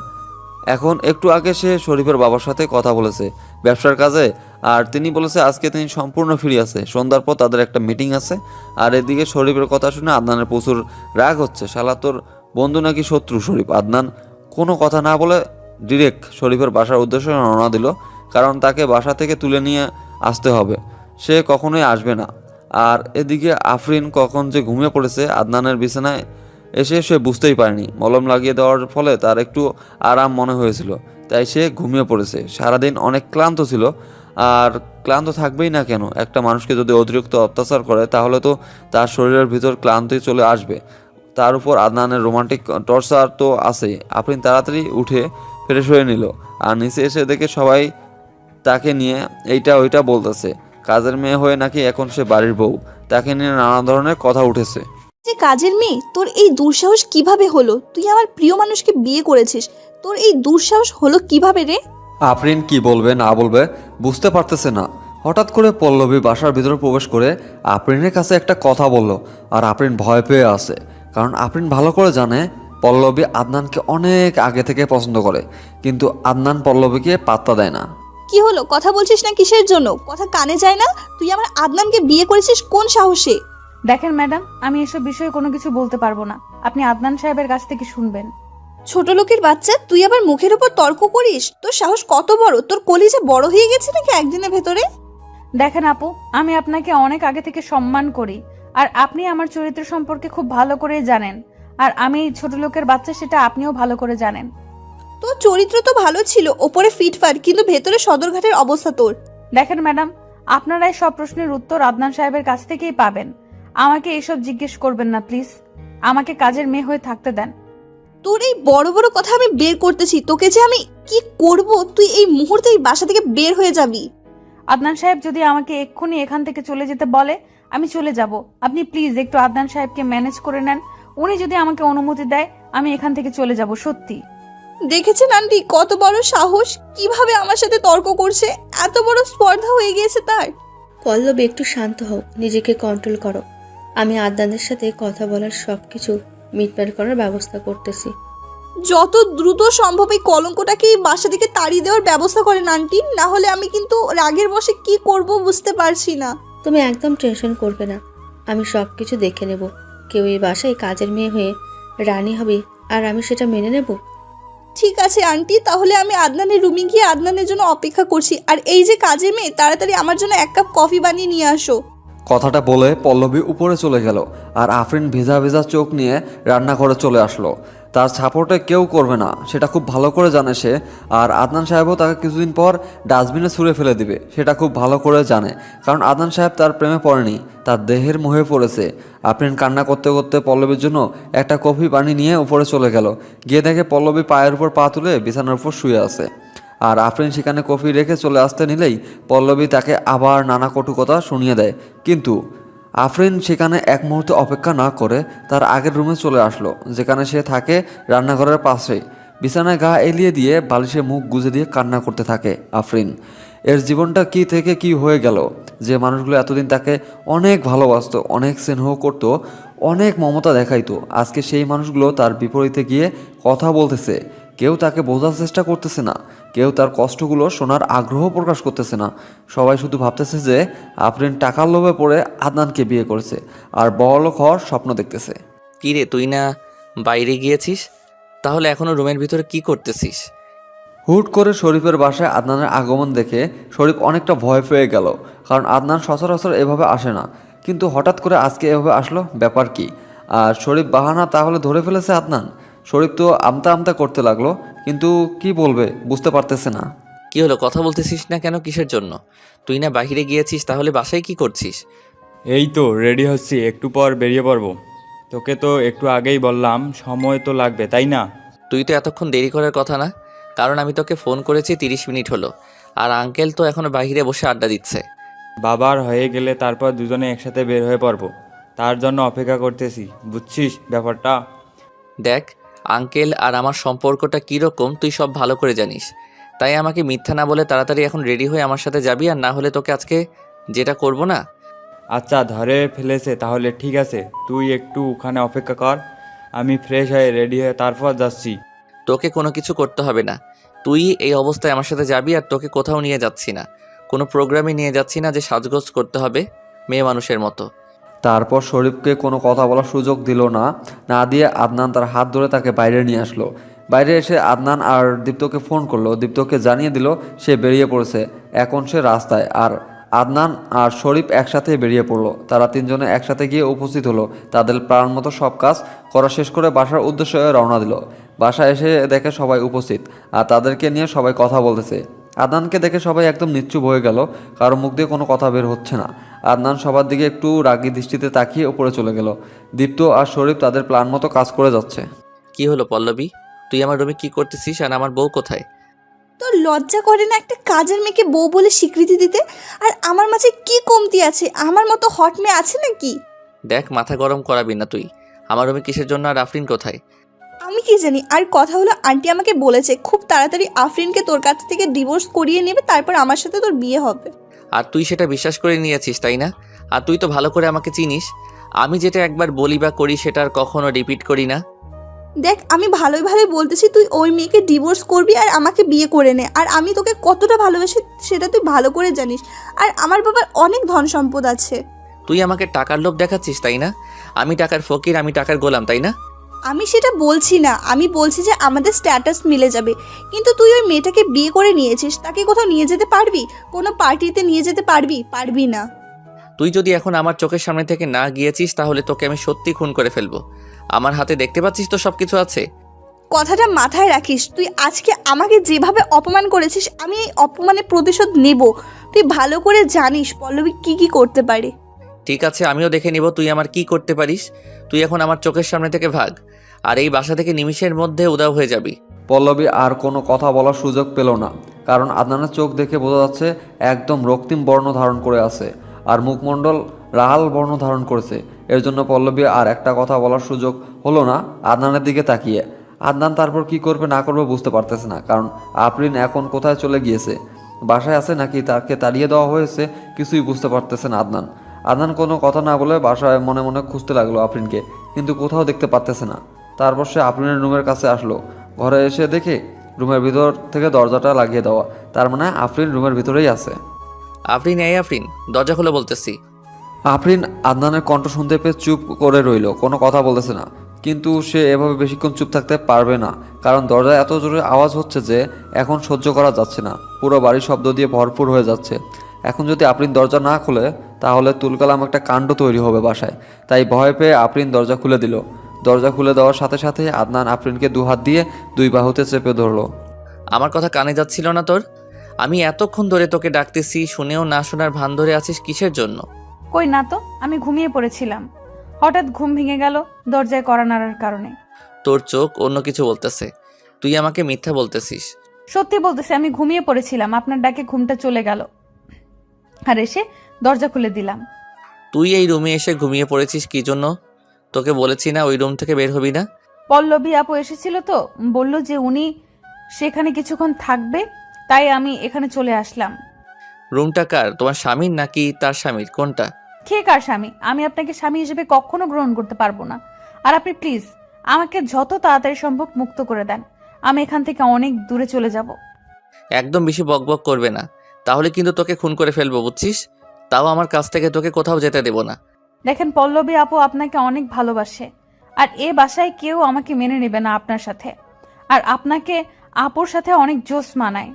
এখন একটু আগে সে শরীফের বাবার সাথে কথা বলেছে ব্যবসার কাজে, আর তিনি বলেছে আজকে তিনি সম্পূর্ণ ফ্রি আছে, সন্ধ্যার পর তাদের একটা মিটিং আছে। আর এদিকে শরীফের কথা শুনে আদনানের প্রচুর রাগ হচ্ছে, শালা তোর বন্ধু নাকি শত্রু শরীফ। আদনান কোনো কথা না বলে ডিরেক্ট শরীফের বাসার উদ্দেশ্যে রওনা দিল, কারণ তাকে বাসা থেকে তুলে নিয়ে আসতে হবে, সে কখনোই আসবে না। আর এদিকে আফরিন কখন যে ঘুমিয়ে পড়েছে আদনানের বিছানায় এসে সে বুঝতেই পারেনি। মলম লাগিয়ে দেওয়ার ফলে তার একটু আরাম মনে হয়েছিল, তাই সে ঘুমিয়ে পড়েছে। সারাদিন অনেক ক্লান্ত ছিল, আর ক্লান্ত থাকবেই না কেন, একটা মানুষকে যদি অতিরিক্ত অত্যাচার করে তাহলে তো তার শরীরের ভিতর ক্লান্তি চলে আসবে। তার উপর আদনানের রোমান্টিক টর্চার তো আছেই। আফরিন তাড়াতাড়ি উঠে ফ্রেশ হয়ে নিল, আর নিচে এসে দেখে সবাই তাকে নিয়ে এইটা ওইটা বলতেছে। কাজের মেয়ে হয়ে নাকি এখন সে বাড়ির বউ, তাকে নিয়ে নানা ধরনের কথা উঠেছে। যে কাজের মেয়ে, তোর এই দুঃসাহস কিভাবে হলো? তুই আমার প্রিয় মানুষকে বিয়ে করেছিস, তোর এই দুঃসাহস হলো কিভাবে রে? আফরিন কি বলবে না বলবে বুঝতে পারতেছে না। হঠাৎ করে পল্লবী বাসার ভিতরে প্রবেশ করে আফরিনের কাছে একটা কথা বলল, আর আফরিন ভয় পেয়ে আছে। কারণ আফরিন ভালো করে জানে পল্লবী আদনানকে অনেক আগে থেকে পছন্দ করে, কিন্তু আদনান পল্লবীকে পাত্তা দেয় না। কি হলো, কথা বলছিস না কিসের জন্য? কথা কানে যায় না? তুই আমার আদনানকে বিয়ে করেছিস কোন সাহসে? দেখেন ম্যাডাম, আমি এসব বিষয়ে কোনো কিছু বলতে পারবো না, আপনি আদনান সাহেবের কাছ থেকে শুনবেন। ছোট লোকের বাচ্চা, তুই আবার মুখের উপর তর্ক করিস? তোর সাহস কত বড়? তোর কলিজা বড় হয়ে গেছে নাকি একদিনের ভেতরে? দেখেন আপু, আমি আপনাকে অনেক আগে থেকে সম্মান করি, আর আপনি আমার চরিত্র সম্পর্কে খুব ভালো করে জানেন, আর আমি ছোট লোকের বাচ্চা সেটা আপনিও ভালো করে জানেন। তোর চরিত্র তো ভালো ছিল, ওপরে ফিটফাট, কিন্তু ভেতরে সদরঘাটের অবস্থা তোর। দেখেন ম্যাডাম, আপনারাই সব প্রশ্নের উত্তর আদনান সাহেবের কাছ থেকেই পাবেন, আমাকে এসব জিজ্ঞেস করবেন না প্লিজ, আমাকে কাজের মেয়ে হয়ে থাকতে দেন। তোর এই বড় বড় কথা আমি বের করতেছি, তোকে যে আমি কি করব, তুই এই মুহূর্তে এই বাসা থেকে বের হয়ে যাবি। আদনান সাহেব যদি আমাকে এক্ষুনি এখান থেকে চলে যেতে বলে আমি চলে যাব। আপনি প্লিজ একটু আদনান সাহেবকে ম্যানেজ করে নেন, উনি যদি আমাকে অনুমতি দেয় আমি এখান থেকে চলে যাব। সত্যি দেখেছেন আন্টি কত বড় সাহস, কিভাবে আমার সাথে তর্ক করছে, এত বড় স্পর্ধা হয়ে গিয়েছে তার। পল্লবী একটু শান্ত হও, নিজেকে কন্ট্রোল করো। আমি আদনানের সাথে কথা বলার সব কিছু মিটমাট করার ব্যবস্থা করতেছি। যত দ্রুত সম্ভব এই কলঙ্কটাকে এই বাসা থেকে তাড়িয়ে দেওয়ার ব্যবস্থা করেন আন্টি, না হলে আমি কিন্তু রাগের বশে কি করব বুঝতে পারছি না। তুমি একদম টেনশন করবে না, আমি সব কিছু দেখে নেব। কেউ এই বাসায় কাজের মেয়ে হয়ে রানী হবে, আর আমি সেটা মেনে নেব। ঠিক আছে আন্টি, তাহলে আমি আদনানের রুমে গিয়ে আদনানের জন্য অপেক্ষা করছি, আর এই যে কাজের মেয়ে, তাড়াতাড়ি আমার জন্য 1 কাপ কফি বানিয়ে নিয়ে আসো। কথাটা বলে পল্লবী উপরে চলে গেল, আর আফরিন ভেজা ভেজা চোখ নিয়ে রান্নাঘরে চলে আসলো। তার সাপোর্টে কেউ করবে না, সেটা খুব ভালো করে জানে সে। আর আদনান সাহেবও তাকে কিছুদিন পর ডাস্টবিনে ছুঁড়ে ফেলে দিবে, সেটা খুব ভালো করে জানে। কারণ আদনান সাহেব তার প্রেমে পড়েনি, তার দেহের মোহে পড়েছে। আফরিন কান্না করতে করতে পল্লবীর জন্য একটা কফি বানিয়ে নিয়ে উপরে চলে গেল। গিয়ে দেখে পল্লবী পায়ের উপর পা তুলে বিছানার উপর শুয়ে আছে। আর আফরিন সেখানে কফি রেখে চলে আসতে নিলেই পল্লবী তাকে আবার নানা কটু কথা শুনিয়ে দেয়। কিন্তু আফরিন সেখানে এক মুহূর্তে অপেক্ষা না করে তার আগের রুমে চলে আসলো, যেখানে সে থাকে রান্নাঘরের পাশে। বিছানায় গা এলিয়ে দিয়ে বালিশে মুখ গুজে দিয়ে কান্না করতে থাকে আফরিন। এর জীবনটা কি থেকে কি হয়ে গেল? যে মানুষগুলো এতদিন তাকে অনেক ভালোবাসতো, অনেক স্নেহ করতো, অনেক মমতা দেখাইতো, আজকে সেই মানুষগুলো তার বিপরীতে গিয়ে কথা বলতেছে। কেউ তাকে বোঝার চেষ্টা করতেছে না, কেউ তার কষ্টগুলো শোনার আগ্রহ প্রকাশ করতেছে না। সবাই শুধু ভাবতেছে যে আফরিন টাকার লোভে পড়ে আদনানকে বিয়ে করেছে আর বড়লোক হওয়ার স্বপ্ন দেখতেছে। কি রে, তুই না বাইরে গিয়েছিস? তাহলে এখনো রুমের ভিতরে কি করতেছিস? হুট করে শরীফের বাসায় আদনানের আগমন দেখে শরীফ অনেকটা ভয় পেয়ে গেল, কারণ আদনান সচরাচর এভাবে আসে না। কিন্তু হঠাৎ করে আজকে এভাবে আসলো, ব্যাপার কি? আর শরীফ বাহানা তাহলে ধরে ফেলেছে আদনান। শরীফ তো আমতা আমতা করতে লাগলো, কিন্তু কি বলবে বুঝতে পারতেছে না। কি হলো, কথা বলতেছিস না কেন? কিসের জন্য? তুই না বাইরে গিয়েছিস, তাহলে বাসায় কি করছিস? এই তো রেডি হচ্ছি, একটু পর বেরিয়ে পড়বো। তোকে তো একটু আগেই বললাম সময় তো লাগবে, তাই না? তুই তো এতক্ষণ দেরি করার কথা না, কারণ আমি তোকে ফোন করেছি 30 মিনিট হলো, আর আঙ্কেল তো এখনো বাইরে বসে আড্ডা দিচ্ছে। বাবার হয়ে গেলে তারপর দুজনে একসাথে বের হয়ে পড়বো, তার জন্য অপেক্ষা করতেছি, বুঝছিস ব্যাপারটা? দেখ, আঙ্কেল আর আমার সম্পর্কটা কীরকম তুই সব ভালো করে জানিস, তাই আমাকে মিথ্যা না বলে তাড়াতাড়ি এখন রেডি হয়ে আমার সাথে যাবি, আর না হলে তোকে আজকে যেটা করব না। আচ্ছা, ধরে ফেলেছে তাহলে ঠিক আছে, তুই একটু ওখানে অপেক্ষা কর, আমি ফ্রেশ হয়ে রেডি হয়ে তারপর যাচ্ছি। তোকে কোনো কিছু করতে হবে না, তুই এই অবস্থায় আমার সাথে যাবি, আর তোকে কোথাও নিয়ে যাচ্ছি না, কোনো প্রোগ্রামে নিয়ে যাচ্ছি না যে সাজগোজ করতে হবে মেয়ে মানুষের মতো। তারপর শরীফকে কোনো কথা বলার সুযোগ দিল না, না দিয়ে আদনান তার হাত ধরে তাকে বাইরে নিয়ে আসলো। বাইরে এসে আদনান আর দীপ্তকে ফোন করলো। দীপ্তকে জানিয়ে দিল সে বেরিয়ে পড়েছে। এখন সে রাস্তায়, আর আদনান আর শরীফ একসাথে বেরিয়ে পড়লো। তারা তিনজনে একসাথে গিয়ে উপস্থিত হলো। তাদের প্রাণ মতো সব কাজ করা শেষ করে বাসার উদ্দেশ্যে রওনা দিল। বাসায় এসে দেখে সবাই উপস্থিত আর তাদেরকে নিয়ে সবাই কথা বলতেছে। আদনানকে দেখে সবাই একদম নিশ্চুপ হয়ে গেল, কারো মুখ দিয়ে কোনো কথা বের হচ্ছে না। আদনান সবার দিকে একটু রাগী দৃষ্টিতে তাকিয়ে উপরে চলে গেল। দীপ্ত আর শরীফ তাদের প্ল্যান মতো কাজ করে যাচ্ছে। কি হলো পল্লবী, তুই আমার রুমে কি করতেছিস আর আমার বউ কোথায়? তোর লজ্জা করে না একটা কাজের মেয়েকে বউ বলে স্বীকৃতি দিতে? আর আমার মাঝে কি কমতি আছে? আমার মতো হট মেয়ে আছে নাকি? দেখ, মাথা গরম করাবি না তুই। আমার রুমে কিসের জন্য আর আফরিন কোথায়? আমি কি জানি। আর কথা হলো, আন্টি আমাকে বলেছে খুব তাড়াতাড়ি আফরিনকে তোর কাছ থেকে ডিভোর্স করিয়ে নেবে, তারপর আমার সাথে তোর বিয়ে হবে। আর তুই সেটা বিশ্বাস করে নিয়েছিস, তাই না? আর তুই তো ভালো করে আমাকে চিনিস। আমি যেটা একবার বলি বা করি সেটা আর কখনো রিপিট করি না। দেখ, আমি ভালোই ভালোই বলতেছি, তুই ওই মেয়েকে ডিভোর্স করবি আর আমাকে বিয়ে করে নে। আর আমি তোকে কতটা ভালোবাসি সেটা তুই ভালো করে জানিস। আর আমার বাবার অনেক ধন সম্পদ আছে। তুই আমাকে টাকার লোভ দেখাচ্ছিস, তাই না? আমি টাকার ফকির, আমি টাকার গোলাম, তাই না? আমি সেটা বলছি না, আমি বলছি যে আমাদের স্ট্যাটাস মিলে যাবে। কিন্তু তুই ওই মেয়েটাকে বিয়ে করে নিয়েছিস, তাকে কোথাও নিয়ে যেতে পারবি? কোনো পার্টিতে নিয়ে যেতে পারবি? পারবি না। তুই যদি এখন আমার চোখের সামনে থেকে না গিয়েছিস তাহলে তোকে আমি সত্যি খুন করে ফেলবো। আমার হাতে দেখতে পাচ্ছিস তো সব কিছু আছে। কথাটা মাথায় রাখিস। তুই আজকে আমাকে যেভাবে অপমান করেছিস, আমি এই অপমানের প্রতিশোধ নেব। তুই ভালো করে জানিস পল্লবী কি কি করতে পারে। ঠিক আছে, আমিও দেখে নিব তুই আমার কি করতে পারিস। তুই এখন আমার চোখের সামনে থেকে ভাগ, আর এই বাসা থেকে নিমিষের মধ্যে উধাও হয়ে যাবি। পল্লবী আর কোনো কথা বলার সুযোগ পেল না, কারণ আদনানের চোখ দেখে বোঝা যাচ্ছে একদম রক্তিম বর্ণ ধারণ করে আছে আর মুখমণ্ডল লাল বর্ণ ধারণ করেছে। এর জন্য পল্লবী আর একটা কথা বলার সুযোগ হলো না আদনানের দিকে তাকিয়ে। আদনান তারপর কি করবে না করবে বুঝতে পারতেছে না, কারণ আফরিন এখন কোথায় চলে গিয়েছে, বাসায় আছে নাকি তাকে তাড়িয়ে দেওয়া হয়েছে, কিছুই বুঝতে পারতেছে না আদনান। আদনান কোনো কথা না বলে বাসায় মনে মনে খুঁজতে লাগলো আফরিনকে, কিন্তু কোথাও দেখতে পারতেছে না। তারপর সে আফরিনের রুমের কাছে আসলো। ঘরে এসে দেখে রুমের ভিতর থেকে দরজাটা লাগিয়ে দেওয়া, তার মানে আফরিন রুমের ভিতরেই আছে। আফরিন, এই আফরিন, দরজা খুলে বলতেছি। আফরিন আদনানের কণ্ঠ শুনতে পেয়ে চুপ করে রইল, কোনো কথা বলতেছে না। কিন্তু সে এভাবে বেশিক্ষণ চুপ থাকতে পারবে না, কারণ দরজায় এত জোরে আওয়াজ হচ্ছে যে এখন সহ্য করা যাচ্ছে না। পুরো বাড়ির শব্দ দিয়ে ভরপুর হয়ে যাচ্ছে। এখন যদি আফরিন দরজা না খুলে তাহলে তুলকালাম একটা কাণ্ড তৈরি হবে বাসায়। তাই ভয় পেয়ে আফরিন দরজা খুলে দিল। দরজা খুলে দেওয়ার সাথে সাথে আদনান আফরিনকে দুহাত দিয়ে দুই বাহুতে চেপে ধরলো। আমার কথা কানে যাচ্ছিল না তোর? আমি এতক্ষণ ধরে তোকে ডাকতেছি, শুনেও না শোনার ভান ধরে আছিস কিসের জন্য? কই না তো, আমি ঘুমিয়ে পড়েছিলাম। হঠাৎ ঘুম ভেঙে গেল দরজায় কড়া নাড়ার কারণে। তোর চোখ অন্য কিছু বলতেছে, তুই আমাকে মিথ্যা বলতেছিস। সত্যি বলতেছি, আমি ঘুমিয়ে পড়েছিলাম, আপনার ডাকে ঘুমটা চলে গেল আর এসে দরজা খুলে দিলাম। তুই এই রুমে এসে ঘুমিয়ে পড়েছিস কি জন্য? তোকে বলেছি না ওই রুম থেকে বের হবি না? পল্লবী আপু এসেছিল তো, বলল যে উনি সেখানে কিছুক্ষণ থাকবে, তাই আমি এখানে চলে আসলাম। রুমটা কার, তোমার স্বামীর নাকি তার স্বামীর, কোনটা? কে কার স্বামী? আমি আপনাকে স্বামী হিসেবে কখনো গ্রহণ করতে পারবো না। আর আপনি প্লিজ আমাকে যত তাড়াতাড়ি সম্ভব মুক্ত করে দেন, আমি এখান থেকে অনেক দূরে চলে যাব। একদম বেশি বকবক করবে না, তাহলে কিন্তু তোকে খুন করে ফেলবো, বুঝছিস? তাও আমার কাছ থেকে তোকে কোথাও যেতে দেব না। দেখেন পল্লবী আপু আপনাকে অনেক ভালোবাসে, আর এ বাসায় কেউ আমাকে মেনে নেবে না আপনার সাথে। আর আপনাকে আপুর সাথে অনেক জোশ মানায়।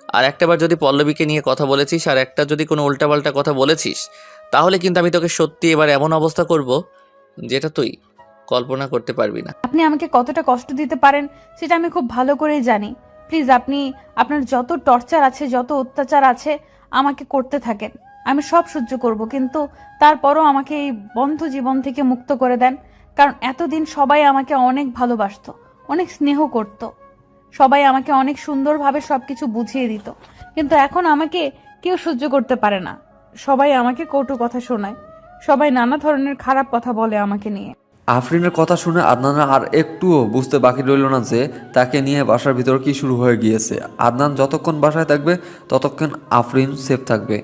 আর একটাবার যদি পল্লবীকে নিয়ে কথা বলেছিস আর একটা যদি কোনো উল্টাপাল্টা কথা বলেছিস, তাহলে কিন্তু আমি তোকে সত্যি এবার এমন অবস্থা করব যেটা তুই কল্পনা করতে পারবি না। আপনি আমাকে কতটা কষ্ট দিতে পারেন সেটা আমি খুব ভালো করেই জানি। প্লিজ আপনি আপনার যত টর্চার আছে, যত অত্যাচার আছে আমাকে করতে থাকেন, আমি সব সহ্য করব, কিন্তু তারপরও আমাকে এই বন্ধ জীবন থেকে মুক্ত করে দেন। কারণ এতদিন সবাই আমাকে অনেক ভালোবাসতো, অনেক স্নেহ করত, সবাই আমাকে অনেক সুন্দরভাবে সবকিছু বুঝিয়ে দিত, কিন্তু এখন আমাকে কেউ সহ্য করতে পারে না। সবাই আমাকে কটু কথা শোনায়, সবাই নানা ধরনের খারাপ কথা বলে আমাকে নিয়ে। আফরিনের কথা শুনে আদনানের আর একটুও বুঝতে বাকি রইল না যে তাকে নিয়ে বাসার ভিতর কি শুরু হয়ে গিয়েছে। আদনান যতক্ষণ বাসায় থাকবে ততক্ষণ আফরিন সেফ থাকবে।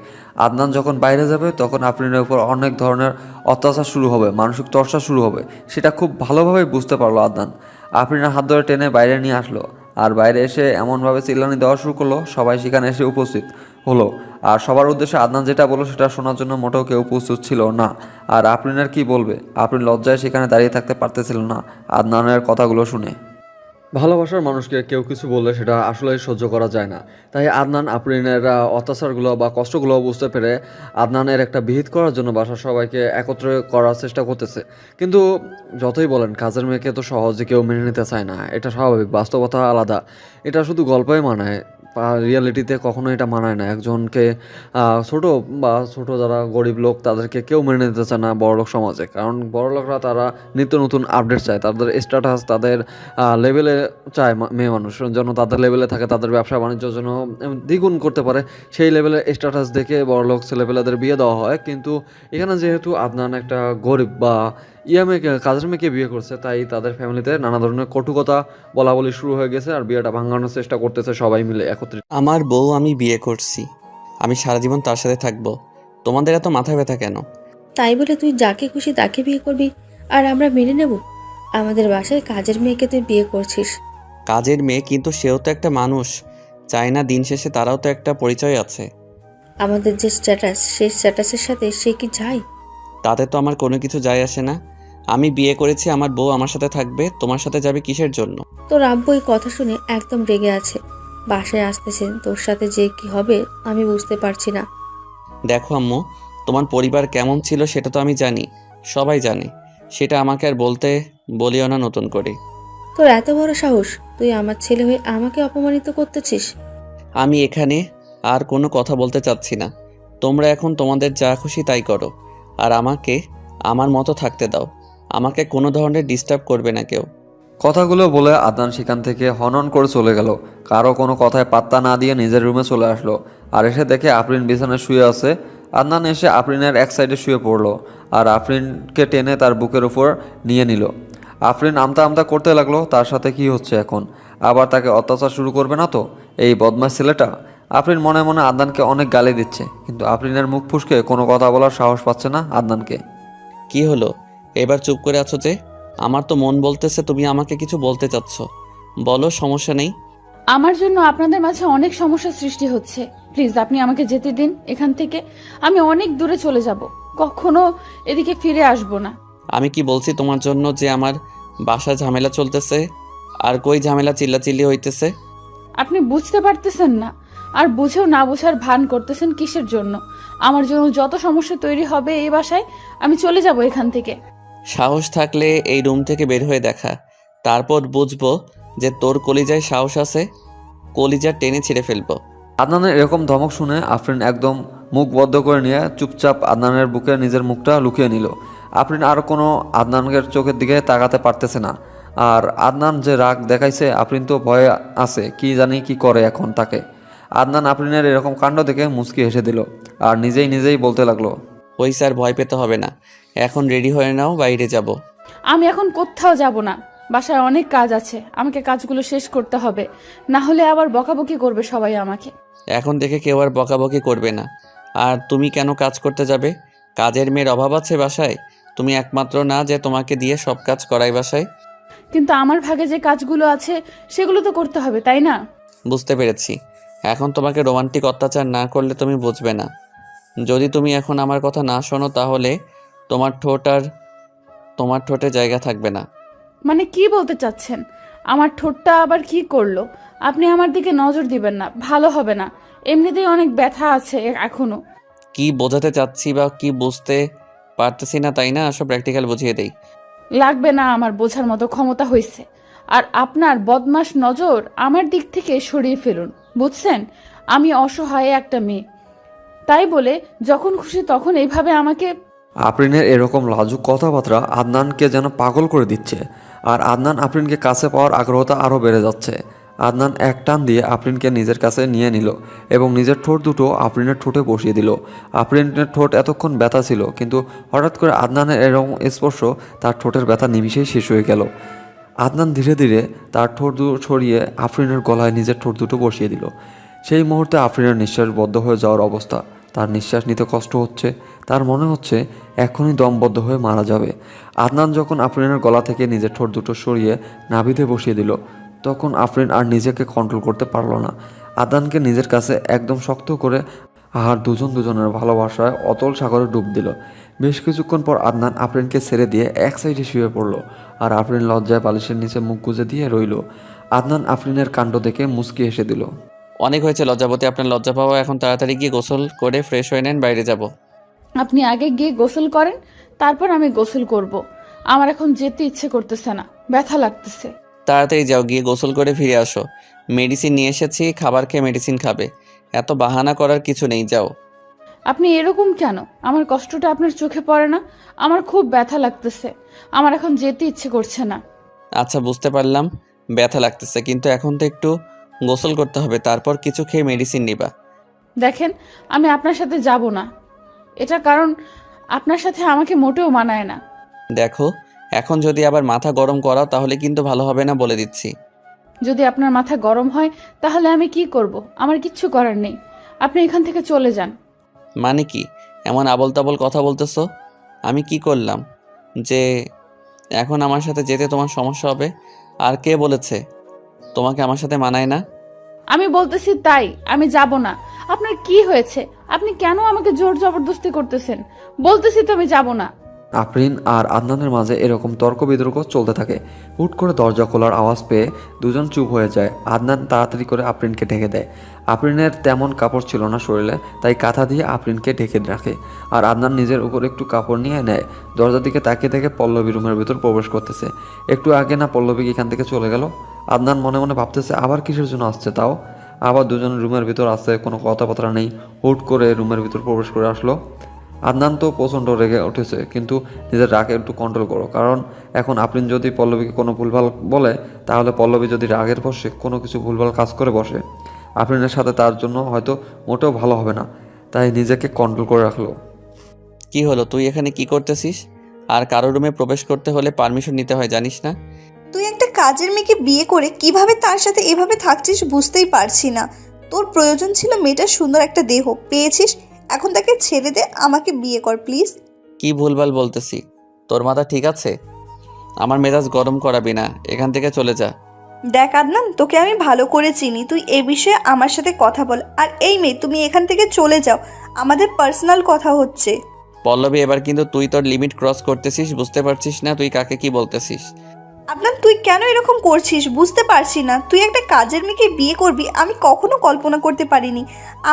আদনান যখন বাইরে যাবে তখন আফরিনের উপর অনেক ধরনের অত্যাচার শুরু হবে, মানসিক টর্চার শুরু হবে। সেটা খুব ভালোভাবে বুঝতে পারলো আদনান। আফরিনের হাত ধরে টেনে বাইরে নিয়ে আসলো, আর বাইরে এসে এমনভাবে চিল্লানি দেওয়া শুরু করলো সবাই সেখানে এসে উপস্থিত হলো। আর সবার উদ্দেশ্যে আদনান যেটা বললো সেটা শোনার জন্য মোটেও কেউ উপস্থিত ছিল না। আর আফরিন আর কি বলবে, আফরিন লজ্জায় সেখানে দাঁড়িয়ে থাকতে পারতেছিল না আদনানের কথাগুলো শুনে। ভালোবাসার মানুষকে কেউ কিছু বললে সেটা আসলেই সহ্য করা যায় না। তাই আদনান আফরিনের অত্যাচারগুলো বা কষ্টগুলো বুঝতে পেরে আদনানের একটা বিহিত করার জন্য বাসার সবাইকে একত্রে করার চেষ্টা করতেছে। কিন্তু যতই বলেন কাজের মেয়েকে তো সহজে কেউ মেনে নিতে চায় না, এটা স্বাভাবিক, বাস্তবতা আলাদা। এটা শুধু গল্পই মানায়, রিয়ালিটিতে কখনো এটা মানায় না। একজনকে ছোট বা ছোট যারা গরিব লোক তাদেরকে কেউ মেনে নিতে চায় না বড়লোক সমাজে, কারণ বড়লোকরা তারা নিত্য নতুন আপডেট চায়, তাদের স্ট্যাটাস তাদের লেভেলে চায় মেয়ে মানুষ যেন তাদের লেভেলে থাকে, তাদের ব্যবসা বাণিজ্য যেন দ্বিগুণ করতে পারে, সেই লেভেলের স্ট্যাটাস দেখে বড়লোক ছেলেপেলেদের বিয়ে দেওয়া হয়। কিন্তু এখানে যেহেতু আদনান একটা গরিব বা মেয়েকে, কাজের মেয়েকে বিয়ে করছে, তাই তাদের ফ্যামিলিতে নানা ধরনের কটুকতা বলা বলি শুরু হয়ে গেছে আর বিয়েটা ভাঙানোর চেষ্টা করতেছে সবাই মিলে একত্রিত। আমার বউ আমি বিয়ে করছি, আমি সারা জীবন তার সাথে থাকবো। তোমাদের এত মাথা ব্যথা কেন? তাই বলে তুই যাকে খুশি তাকে বিয়ে করবি আর আমরা মেনে নেব? আমাদের বাসায় কাজের মেয়েকে তুই বিয়ে করছিস। কাজের মেয়ে, কিন্তু সেও তো একটা মানুষ, চাই না দিন শেষে তারাও তো একটা পরিচয় আছে। আমাদের যে স্ট্যাটাস, সেই স্ট্যাটাসের সাথে সে কি যায়? তাতে তো আমার কোনো কিছু যায় আসে না। আমি বিয়ে করেছি, আমার বউ আমার সাথে থাকবে, তোমার সাথে যাবে কিসের জন্য? তোর আব্বু এই কথা শুনে একদম রেগে আছে, বাসায় আসতেছেন, তোর সাথে যে কি হবে আমি বুঝতে পারছি না। দেখো আম্মু, তোমার পরিবার কেমন ছিল সেটা তো আমি জানি, সবাই জানে, সেটা আমাকে আর বলিও না নতুন করে। তোর এত বড় সাহস, তুই আমার ছেলে হয়ে আমাকে অপমানিত করতেছিস? আমি এখানে আর কোনো কথা বলতে চাচ্ছি না। তোমরা এখন তোমাদের যা খুশি তাই করো, আর আমাকে আমার মতো থাকতে দাও। আমাকে কোনো ধরনের ডিস্টার্ব করবে না কেউ। কথাগুলো বলে আদনান সেখান থেকে হনন করে চলে গেল। কারো কোনো কথায় পাত্তা না দিয়ে নিজের রুমে চলে আসলো আর এসে দেখে আফরিন বিছানায় শুয়ে আছে। আদনান এসে আফরিনের এক সাইডে শুয়ে পড়লো আর আফরিনকে টেনে তার বুকের উপর নিয়ে নিল। আফরিন আমতা আমতা করতে লাগলো, তার সাথে কি হচ্ছে এখন? আবার তাকে অত্যাচার শুরু করবে না তো এই বদমাশ ছেলেটা? আফরিন মনে মনে আদনানকে অনেক গালি দিচ্ছে, কিন্তু আফরিনের মুখ ফুসকে কোনো কথা বলার সাহস পাচ্ছে না আদনানকে। কি হলো, এবার চুপ করে আছো যে? আমার তো মন বলতেছে তুমি আমাকে কিছু বলতে চাচ্ছ, বলো, সমস্যা নেই। আমার জন্য আপনাদের মাঝে অনেক সমস্যার সৃষ্টি হচ্ছে। প্লিজ আপনি আমাকে যেতে দিন এখান থেকে। আমি অনেক দূরে চলে যাব, কখনো এদিকে ফিরে আসব না। আমি কি বলছি তোমার জন্য যে আমার বাসা ঝামেলা চলতেছে, আর কই ঝামেলা চিল্লাচিল্লি হইতেছে? আপনি বুঝতে পারতেছেন না, আর বুঝেও না বোঝার ভান করতেছেন কিসের জন্য? আমার জন্য যত সমস্যা তৈরি হবে এই বাসায়, আমি চলে যাব এখান থেকে। সাহস থাকলে এই রুম থেকে বের হয়ে দেখা, তারপর বুঝবো যে তোর কলিজায় সাহস আছে। কলিজা টেনে ছিঁড়ে ফেলবো। আদনানের এরকম ধমক শুনে আফরিন একদম মুখ বদ্ধ করে নিয়ে চুপচাপ আদনানের বুকে নিজের মুখটা লুকিয়ে নিল। আফরিন আর কোনো আদনানের চোখের দিকে তাকাতে পারতেছে না। আর আদনান যে রাগ দেখাইছে, আফরিন তো ভয়ে আছে, কি জানি কি করে এখন তাকে। আদনান আফরিনের এরকম কাণ্ড দেখে মুচকি হেসে দিল আর নিজেই বলতে লাগলো, ওই স্যার, ভয় পেতে হবে না, এখন রেডি হয়ে নাও, বাইরে যাব। আমি এখন কোথাও যাব না, বাসায় অনেক কাজ আছে, আমাকে কাজগুলো শেষ করতে হবে, না হলে আবার বকাবকি করবে সবাই আমাকে। এখন দেখে কেউ আর বকাবকি করবে না। আর তুমি কেন কাজ করতে যাবে? কাজের মেয়ের অভাব আছে বাসায়? তুমি একমাত্র না যে তোমাকে দিয়ে সব কাজ করাই বাসায়? কিন্তু আমার ভাগে যে কাজগুলো আছে সেগুলো তো করতে হবে, তাই না? বুঝতে পেরেছি। এখন তোমাকে রোমান্টিক অত্যাচার না করলে তুমি বুঝবে না। যদি তুমি এখন আমার কথা না শোনো তাহলে তোমার ঠোঁটে জায়গা থাকবে না। মানে কি বলতে চাচ্ছেন? আমার ঠোঁটটা আবার কি করলো? আপনি আমার দিকে নজর দিবেন না, ভালো হবে না। এমনিতেই অনেক ব্যথা আছে এখনো। কি বোঝাতে চাচ্ছি বা কি বুঝতে পারতেছি না, তাই না? আসো প্র্যাকটিক্যাল বুঝিয়ে দেই। লাগবে না, আমার বোঝার মতো ক্ষমতা হয়েছে। আর আপনার বদমাশ নজর আমার দিক থেকে সরিয়ে ফেলুন, বুঝছেন? আমি অসহায় একটা মেয়ে, তাই বলে যখন খুশি তখন এইভাবে আমাকে। আফরিনের এরকম লাজুক কথাবার্তা আদনানকে যেন পাগল করে দিচ্ছে। আর আদনান আফরিনকে কাছে পাওয়ার আগ্রহতা আরও বেড়ে যাচ্ছে। আদনান এক টান দিয়ে আফরিনকে নিজের কাছে নিয়ে নিল এবং নিজের ঠোঁট দুটো আফরিনের ঠোঁটে বসিয়ে দিল। আফরিনের ঠোঁট এতক্ষণ ব্যথা ছিল, কিন্তু হঠাৎ করে আদনানের এরকম স্পর্শ তার ঠোঁটের ব্যথা নিমিষেই শেষ হয়ে গেল। আদনান ধীরে ধীরে তার ঠোঁট দুটো ছড়িয়ে আফরিনের গলায় নিজের ঠোঁট দুটো বসিয়ে দিল। সেই মুহূর্তে আফরিনের নিঃশ্বাস বদ্ধ হয়ে যাওয়ার অবস্থা। তার নিঃশ্বাস নিতে কষ্ট হচ্ছে, তার মনে হচ্ছে এখনই দমবদ্ধ হয়ে মারা যাবে। আদনান যখন আফরিনের গলা থেকে নিজের ঠোঁট দুটো সরিয়ে নাভিতে বসিয়ে দিল, তখন আফরিন আর নিজেকে কন্ট্রোল করতে পারল না। আদনানকে নিজের কাছে একদম শক্ত করে আর দুজনের ভালোবাসায় অতল সাগরে ডুব দিল। বেশ কিছুক্ষণ পর আদনান আফরিনকে ছেড়ে দিয়ে এক সাইডে শুয়ে পড়ল আর আফরিন লজ্জায় বালিশের নিচে মুখ গুজে দিয়ে রইল। আদনান আফরিনের কাণ্ড দেখে মুচকি হেসে দিল। অনেক হয়েছে লজ্জাবতী, আপনার লজ্জা পাওয়া, এখন তাড়াতাড়ি গিয়ে গোসল করে ফ্রেশ হয়ে নেন, বাইরে যাব। আপনি আগে গিয়ে গোসল করেন, তারপর আমি গোসল করব। আমার এখন যেতে ইচ্ছে করতেছে না, ব্যথা লাগতেছে। তাড়াতাড়ি যাও, গিয়ে গোসল করে ফিরে আসো। মেডিসিন নিয়ে এসেছি, খাবার খেয়ে মেডিসিন খাবে। এত বাহানা করার কিছু নেই, যাও। আপনি এরকম কেন? আমার কষ্টটা আপনার চোখে পড়ে না? আমার খুব ব্যথা লাগতেছে, আমার এখন যেতে ইচ্ছে করছে না। আচ্ছা বুঝতে পারলাম ব্যথা লাগতেছে, কিন্তু এখন তো একটু গোসল করতে হবে, তারপর কিছু খেয়ে মেডিসিন নিবা। দেখেন, আমি আপনার সাথে যাব না, এটা কারণ আপনার সাথে আমাকে মোটেও মানায় না। দেখো, এখন যদি আবার মাথা গরম করাও তাহলে কিন্তু ভালো হবে না, বলে দিচ্ছি। যদি আপনার মাথা গরম হয় তাহলে আমি কি করব? আমার কিচ্ছু করার নেই, আপনি এখান থেকে চলে যান। মানে কি এমন আবল তাবল কথা বলতেছো? আমি কি করলাম যে এখন আমার সাথে যেতে তোমার সমস্যা হবে? আর কে বলেছে তোমাকে আমার সাথে মানায় না? আমি বলতেছি তাই, আমি যাব না। আপনার কি হয়েছে? আপনি কেন আমাকে জোর জবরদস্তি করতেছেন? বলতেছি তো আমি যাব না। আফরিন আর আদনানের মাঝে এরকম তর্ক বিতর্ক চলতে থাকে। হুট করে দরজা খোলার আওয়াজ পেয়ে দুজন চুপ হয়ে যায়। আদনান তাড়াতাড়ি করে আফরিনকে ঢেকে দেয়। আফরিনের তেমন কাপড় ছিল না শরীরে, তাই কাঁথা দিয়ে আফরিনকে ঢেকে রাখে। আর আদনান নিজের উপর একটু কাপড় নিয়ে নেয়। দরজার দিকে তাকিয়ে দেখে পল্লবী রুমের ভিতর প্রবেশ করতেছে। একটু আগে না পল্লবী এখান থেকে চলে গেল? আদনান মনে মনে ভাবতেছে আবার কিসের জন্য আসছে তাও। আবার দুজন রুমের ভিতর আসছে, কোনো কথাবার্তা নেই। হুট করে রুমের ভিতর প্রবেশ করে আসলো। আদনান তো প্রচণ্ড রেগে উঠেছে, কিন্তু নিজের রাগে একটু কন্ট্রোল করো, কারণ এখন আফরিন যদি পল্লবীকে কোনো ভুলভাল বলে তাহলে পল্লবী যদি রাগের বসে কোনো কিছু ভুলভাল কাজ করে বসে, আফরিনের সাথে তার জন্য হয়তো মোটেও ভালো হবে না। তাই নিজেকে কন্ট্রোল করে রাখলো। কি হলো, তুই এখানে কি করতেছিস? আর কারো রুমে প্রবেশ করতে হলে পারমিশন নিতে হয়, জানিস না? তুই একটা কাজের মেয়েকে বিয়ে করে কিভাবে তার সাথে এভাবে থাকছিস বুঝতেই পারছি না। তোর প্রয়োজন ছিল মেয়েটার সুন্দর একটা দেহ, পেয়েছিস, এখন তাকে ছেড়ে দে, আমাকে বিয়ে কর প্লিজ। কি ভুলভাল বলতেছি? তোর মাথা ঠিক আছে? আমার মেজাজ গরম করাবি না, এখান থেকে চলে যা। দেখ আদনান, তোকে আমি ভালো করে চিনি, তুই এ বিষয়ে আমার সাথে কথা বল। আর এই মেয়ে, তুমি এখান থেকে চলে যাও, আমাদের পার্সোনাল কথা হচ্ছে। পল্লবী, এবার কিন্তু তুই তোর লিমিট ক্রস করতেছিস, বুঝতে পারছিস না তুই কাকে কি বলতেছিস? আদনান, তুই কেন এরকম করছিস বুঝতে পারছি না। তুই একটা কাজের মেয়েকে বিয়ে করবি, আমি কখনো কল্পনা করতে পারিনি।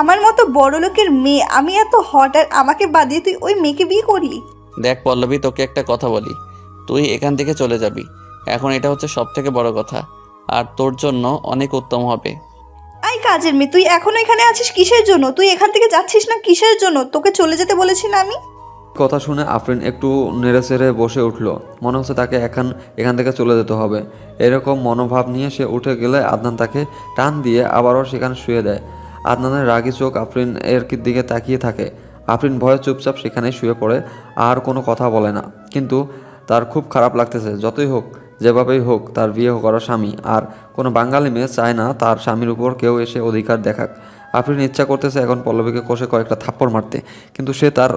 আমার মতো বড় লোকের মেয়ে, আমি এত হট, আর আমাকে বাদ দিয়ে তুই ওই মেয়েকে বিয়ে করলি? দেখ পল্লবী, তোকে একটা কথা বলি, তুই এখান থেকে চলে যাবি, এখন এটা হচ্ছে সব থেকে বড় কথা, আর তোর জন্য অনেক উত্তম হবে। আই কাজের মেয়ে, তুই এখনো এখানে আছিস কিসের জন্য? তুই এখান থেকে যাচ্ছিস না কিসের জন্য? তোকে চলে যেতে বলেছি না আমি? কথা শুনে আফরিন একটু নেড়ে চেড়ে বসে উঠল। মনে হচ্ছে তাকে এখান থেকে চলে যেতে হবে। এরকম মনোভাব নিয়ে সে উঠে গেলে আদনান তাকে টান দিয়ে আবারও সেখানে শুয়ে দেয়। আদনানের রাগী চোখ আফরিন এর দিকে তাকিয়ে থাকে। আফরিন ভয়ে চুপচাপ সেখানেই শুয়ে পড়ে, আর কোনো কথা বলে না। কিন্তু তার খুব খারাপ লাগতেছে। যতই হোক, যেভাবেই হোক, তার বিয়ে করা স্বামী, আর কোনো বাঙালি মেয়ে চায় না তার স্বামীর উপর কেউ এসে অধিকার দেখাক। আফরিন ইচ্ছা করতেছে এখন পল্লবীকে কষে কয়েকটা থাপ্পড় মারতে, কিন্তু সে তার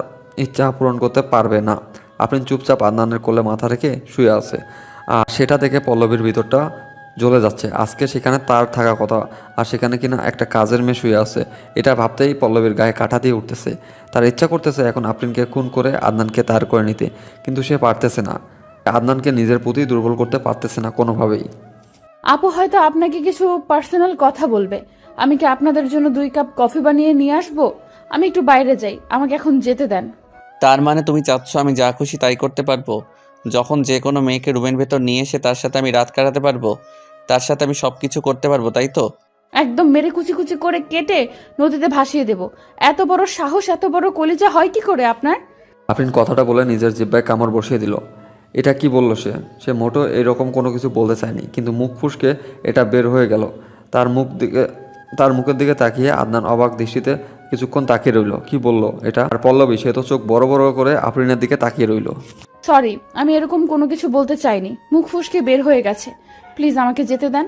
ইচ্ছা পূরণ করতে পারবে না। আফরিন চুপচাপ আদনানের কোলে মাথা রেখে শুয়ে আছে, আর সেটা দেখে পল্লবীর ভিতরটা জ্বলে যাচ্ছে। আজকে সেখানে তার থাকা কথা, আর সেখানে কিনা একটা কাজের মেয়ে শুয়ে আছে। এটা ভাবতেই পল্লবীর গায়ে কাঁটা দিয়ে উঠতেছে। তার ইচ্ছা করতেছে এখন আফরিনকে খুন করে আদনানকে তার করে নিতে, কিন্তু সে পারতেছে না। আদনানকে নিজের প্রতি দুর্বল করতে পারতেছে না কোনোভাবেই। আপু হয়তো আপনাকে কিছু পার্সোনাল কথা বলবে। আমি কি আপনাদের জন্য 2 কাপ কফি বানিয়ে নিয়ে আসবো? আমি একটু বাইরে যাই, আমাকে এখন যেতে দেন। তার মানে তুমি চাচ্ছ আমি যা খুশি তাই করতে পারবো? যখন যে কোনো মেয়েকে রুমের ভেতর নিয়ে এসে তার সাথে আমি রাত কাটাতে পারবো, তার সাথে আমি সব কিছু করতে পারবো, তাই তো? একদম মেরে কুচি কুচি করে কেটে নদীতে ভাসিয়ে দেব। এত বড় সাহস, এত বড় কলিজা হয় কি করে আপনার? আফরিন কথাটা বলে নিজের জিহ্বায় কামড় বসিয়ে দিল। এটা কি বললো সে মোটো এরকম কোনো কিছু বলতে চায়নি, কিন্তু মুখ ফুসকে এটা বের হয়ে গেল। তার মুখের দিকে তাকিয়ে আদনান অবাক দৃষ্টিতে কিছুক্ষণ তাকিয়ে রইল। কি বলল এটা? আর পল্লবী, সে তো চোখ বড় বড় করে আফরিনের দিকে তাকিয়ে রইল। সরি, আমি এরকম কোনো কিছু বলতে চাইনি, মুখ ফুসকে বের হয়ে গেছে। প্লিজ আমাকে যেতে দেন।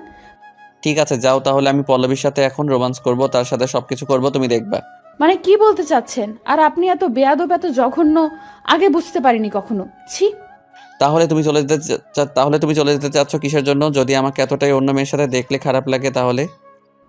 ঠিক আছে যাও, তাহলে আমি পল্লবীর সাথে এখন রোমান্স করব, তার সাথে সবকিছু করব, তুমি দেখবা। মানে কি বলতে চাচ্ছেন? আর আপনি এত বেয়াদব, এত জঘন্য আগে বুঝতে পারিনি কখনো। ছি। তাহলে তুমি চলে যেতে চাচ্ছ কিসের জন্য? যদি আমাকে এতটাই অন্য মেয়ের সাথে দেখলে খারাপ লাগে তাহলে?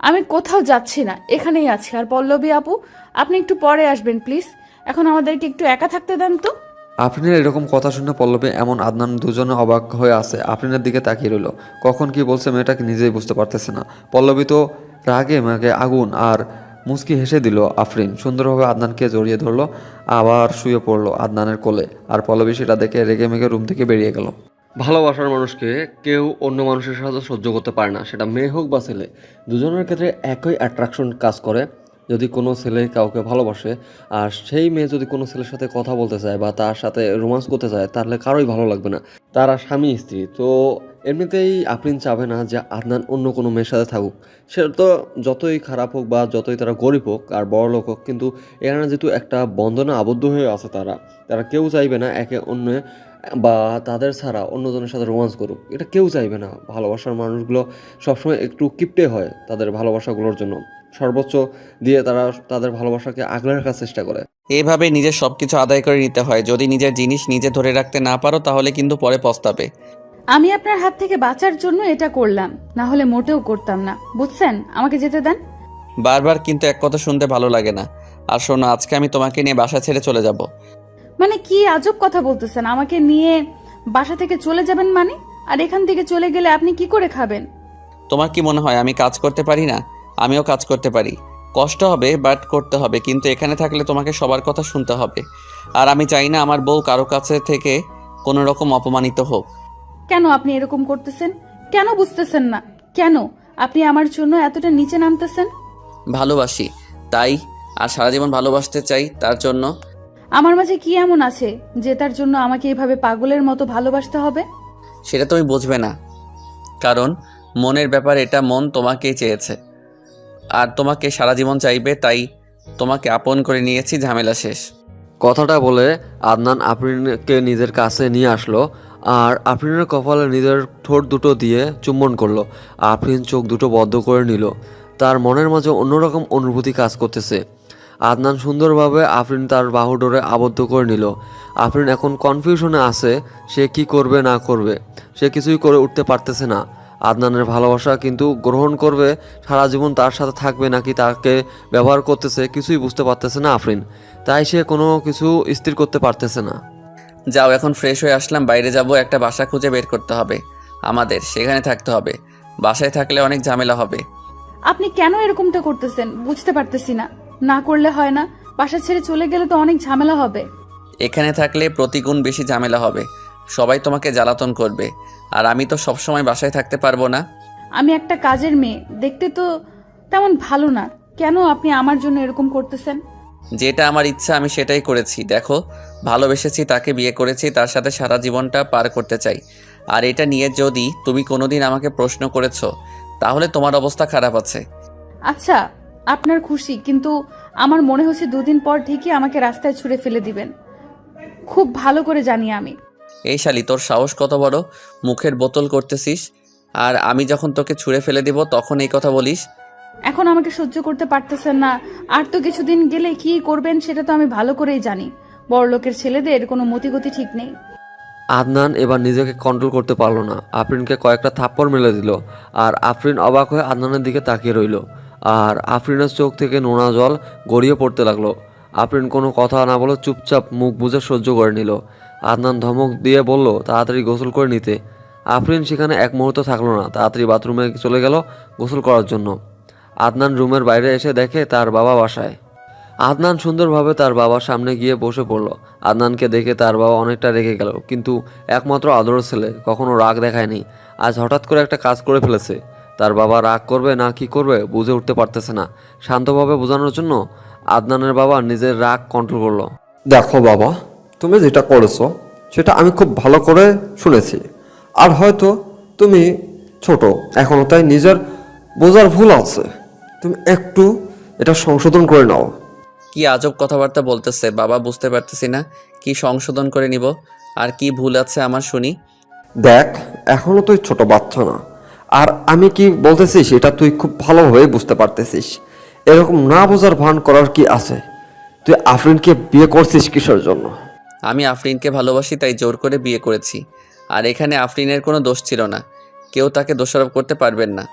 আমি কোথাও যাচ্ছি না, এখানেই আছি। আর পল্লবী আপু, আপনি একটু পরে আসবেন প্লিজ, এখন আমাদেরকে একটু একা থাকতে দেন তো। আফরিনের এরকম কথা শুনে পল্লবী এমন আদনান দুজনে অবাক হয়ে আছে, আফরিনের দিকে তাকিয়ে রইল। কখন কি বলছে মেয়েটাকে নিজেই বুঝতে পারতেছে না। পল্লবী তো রাগে মেয়েকে আগুন, আর মুচকি হেসে দিল আফরিন। সুন্দরভাবে আদনানকে জড়িয়ে ধরলো, আবার শুয়ে পড়লো আদনানের কোলে। আর পল্লবী সেটা দেখে রেগে মেগে রুম থেকে বেরিয়ে গেল। ভালোবাসার মানুষকে কেউ অন্য মানুষের সাথে সহ্য করতে পারে না, সেটা মেয়ে হোক বা ছেলে। দুজনের ক্ষেত্রে একই অ্যাট্রাকশন কাজ করে। যদি কোনো ছেলে কাউকে ভালোবাসে আর সেই মেয়ে যদি কোনো ছেলের সাথে কথা বলতে চায় বা তার সাথে রোমান্স করতে চায়, তাহলে কারোই ভালো লাগবে না। তারা স্বামী স্ত্রী তো এমনিতেই আফরিন চাবে না যে আদনান অন্য কোনো মেয়ের সাথে থাকুক। সে তো যতই খারাপ হোক বা যতই তারা গরিব হোক আর বড় লোক হোক, কিন্তু এখানে যেহেতু একটা বন্ধনে আবদ্ধ হয়ে আছে, তারা কেউ চাইবে না একে অন্য বা তাদের ছাড়া অন্যজনের সাথে রোমান্স করুক। এটা কেউ চাইবে না। ভালোবাসার মানুষগুলো সবসময় একটু কিপটে হয় তাদের ভালোবাসাগুলোর জন্য। সর্বোচ্চ দিয়ে তারা তাদের ভালোবাসাকে আগলে রাখার চেষ্টা করে। এইভাবে নিজের সব কিছু আদায় করে নিতে হয়। যদি নিজের জিনিস নিজে ধরে রাখতে না পারো তাহলে কিন্তু পরে পস্তাবে। আমি আপনার হাত থেকে বাঁচার জন্য এটা করলাম, না হলে মোটেও করতাম না, বুঝছেন? আমাকে যেতে দেন। বারবার কিন্তু এক কথা শুনতে ভালো লাগে না। আর শোনো, আজকে আমি তোমাকে নিয়ে বাসা ছেড়ে চলে যাব। মানে কি আজব কথা বলতেছেন? আমাকে নিয়ে বাসা থেকে চলে যাবেন মানে? আর এখান থেকে চলে গেলে আপনি কি করে খাবেন? তোমার কি মনে হয় আমি কাজ করতে পারি না? আমিও কাজ করতে পারি। কষ্ট হবে বাট করতে হবে, কিন্তু এখানে থাকলে তোমাকে সবার কথা শুনতে হবে। আর আমি চাই না আমার বউ কারো কাছে থেকে কোনো রকম অপমানিত হোক। কেন আপনি এরকম করতেছেন? কেন বুঝতেছেন না? কেন আপনি আমার জন্য এতটা নিচে নামতেছেন? ভালোবাসি তাই, আর সারা জীবন ভালোবাসতে চাই তার জন্য। আমার মাঝে কি এমন আছে যে তার জন্য আমাকে এভাবে পাগলের মতো ভালোবাসতে হবে? সেটা তুমি বুঝবে না, কারণ মনের ব্যাপার। এটা মন তোমাকেই চেয়েছে আর তোমাকে সারা জীবন চাইবে, তাই তোমাকে আপন করে নিয়েছি, ঝামেলা শেষ। কথাটা বলে আদনান আফরিনকে নিজের কাছে নিয়ে আসলো আর আফরিনের কপালে নিজের ঠোঁট দুটো দিয়ে চুম্বন করলো। আফরিন চোখ দুটো বদ্ধ করে নিল। তার মনের মাঝে অন্যরকম অনুভূতি কাজ করতেছে। আদনান সুন্দরভাবে আফরিন তার বাহু ডোরে আবদ্ধ করে নিল। আফরিন এখন কনফিউশনে আছে, সে কি করবে না করবে। সে কিছুই করে উঠতে পারতেছে না। আদনানের ভালোবাসা কিন্তু গ্রহণ করবে, সারা জীবন তার সাথে থাকবে নাকি তাকে ব্যবহার করতেছে কিছুই বুঝতে পারতেছে না আফরিন। তাই সে কোনো কিছু স্থির করতে পারতেছে না। যাও, এখন ফ্রেশ হয়ে আসলাম, বাইরে যাব। একটা বাসা খুঁজে বের করতে হবে আমাদের, সেখানে থাকতে হবে। বাসায় থাকলে অনেক ঝামেলা হবে। আপনি কেন এরকমটা করতেছেন বুঝতে পারতেছি না। না করলে হয় না? বাসা ছেড়ে চলে গেলে তো অনেক ঝামেলা হবে। এখানে থাকলে প্রতিগুণ বেশি ঝামেলা হবে। সবাই তোমাকে জ্বালাতন করবে, আর আমি তো সবসময় বাসায় থাকতে পারবো না। আমি একটা কাজের মেয়ে, দেখতে তো তেমন ভালো না। কেন আপনি আমার জন্য এরকম করতেছেন? যেটা আমার ইচ্ছা আমি সেটাই করেছি। দেখো, ভালোবেসেছি, তাকে বিয়ে করেছি, তার সাথে সারা জীবনটা পার করতে চাই। আর এটা নিয়ে যদি তুমি কোনোদিন আমাকে প্রশ্ন করেছো, তাহলে তোমার অবস্থা খারাপ আছে। আচ্ছা, আপনার খুশি, কিন্তু আমার মনে হচ্ছে দুদিন পর ঠিকই আমাকে রাস্তায় ছুঁড়ে ফেলে দিবেন। খুব ভালো করে জানি আমি। এই শালি, তোর সাহস কত বড়! মুখের বোতল করতেছিস, আর আমি যখন তোকে ছুঁড়ে ফেলে দিব তখন এই কথা বলিস? এখন আমাকে সহ্য করতে পারতেছেন না, আর তো কিছুদিন গেলে কি করবেন সেটা তো আমি ভালো করেই জানি। বড়লোকের ছেলেদের কোনো মতিগতি ঠিক নেই। আদনান এবার নিজেকে কন্ট্রোল করতে পারলো না, আফরিনকে কয়েকটা থাপ্পড় মেলে দিল। আর আফরিন অবাক হয়ে আদনানের দিকে তাকিয়ে রইল। আর আফরিনের চোখ থেকে নোনা জল গড়িয়ে পড়তে লাগলো। আফরিন কোনো কথা না বলে চুপচাপ মুখ বুজে সহ্য করে নিল। আদনান ধমক দিয়ে বলল তাড়াতাড়ি গোসল করে নিতে। আফরিন সেখানে এক মুহূর্ত থাকলো না, তাড়াতাড়ি বাথরুমে চলে গেল গোসল করার জন্য। আদনান রুমের বাইরে এসে দেখে তার বাবা বাসায়। আদনান সুন্দরভাবে তার বাবার সামনে গিয়ে বসে পড়ল। আদনানকে দেখে তার বাবা অনেকটা রেগে গেল, কিন্তু একমাত্র আদরের ছেলে কখনো রাগ দেখায়নি। আজ হঠাৎ করে একটা কাজ করে ফেলেছে। তার বাবা রাগ করবে না কি করবে বুঝে উঠতে পারতেছে না। শান্তভাবে বোঝানোর জন্য আদনানের বাবা নিজের রাগ কন্ট্রোল করলো। দেখো বাবা, তুমি যেটা করেছো সেটা আমি খুব ভালো করে শুনেছি। আর হয়তো তুমি ছোট এখনো, তাই নিজের বোঝার ভুল আছে। তুমি একটু এটা সংশোধন করে নাও। কি আজব কথাবার্তা বলতেছে বাবা, বুঝতে পারতেছি না কি সংশোধন করে নিব। আর কি ভুল আছে আমার, শুনি। দেখ, এখনো তুই ছোট বাচ্চা না, আর আমি কি বলতেছি সেটা তুই খুব ভালোভাবে বুঝতে পারতেছিস। এরকম না বোঝার ভান করার কি আছে? তুই আফরিনকে বিয়ে করছিস কিসের জন্য? আমি আফরিনকে ভালোবাসি, তাই জোর করে বিয়ে করেছি। আর এখানে আফরিনের কোনো দোষ ছিল না, কেউ তাকে দোষারোপ করতে পারবেন না।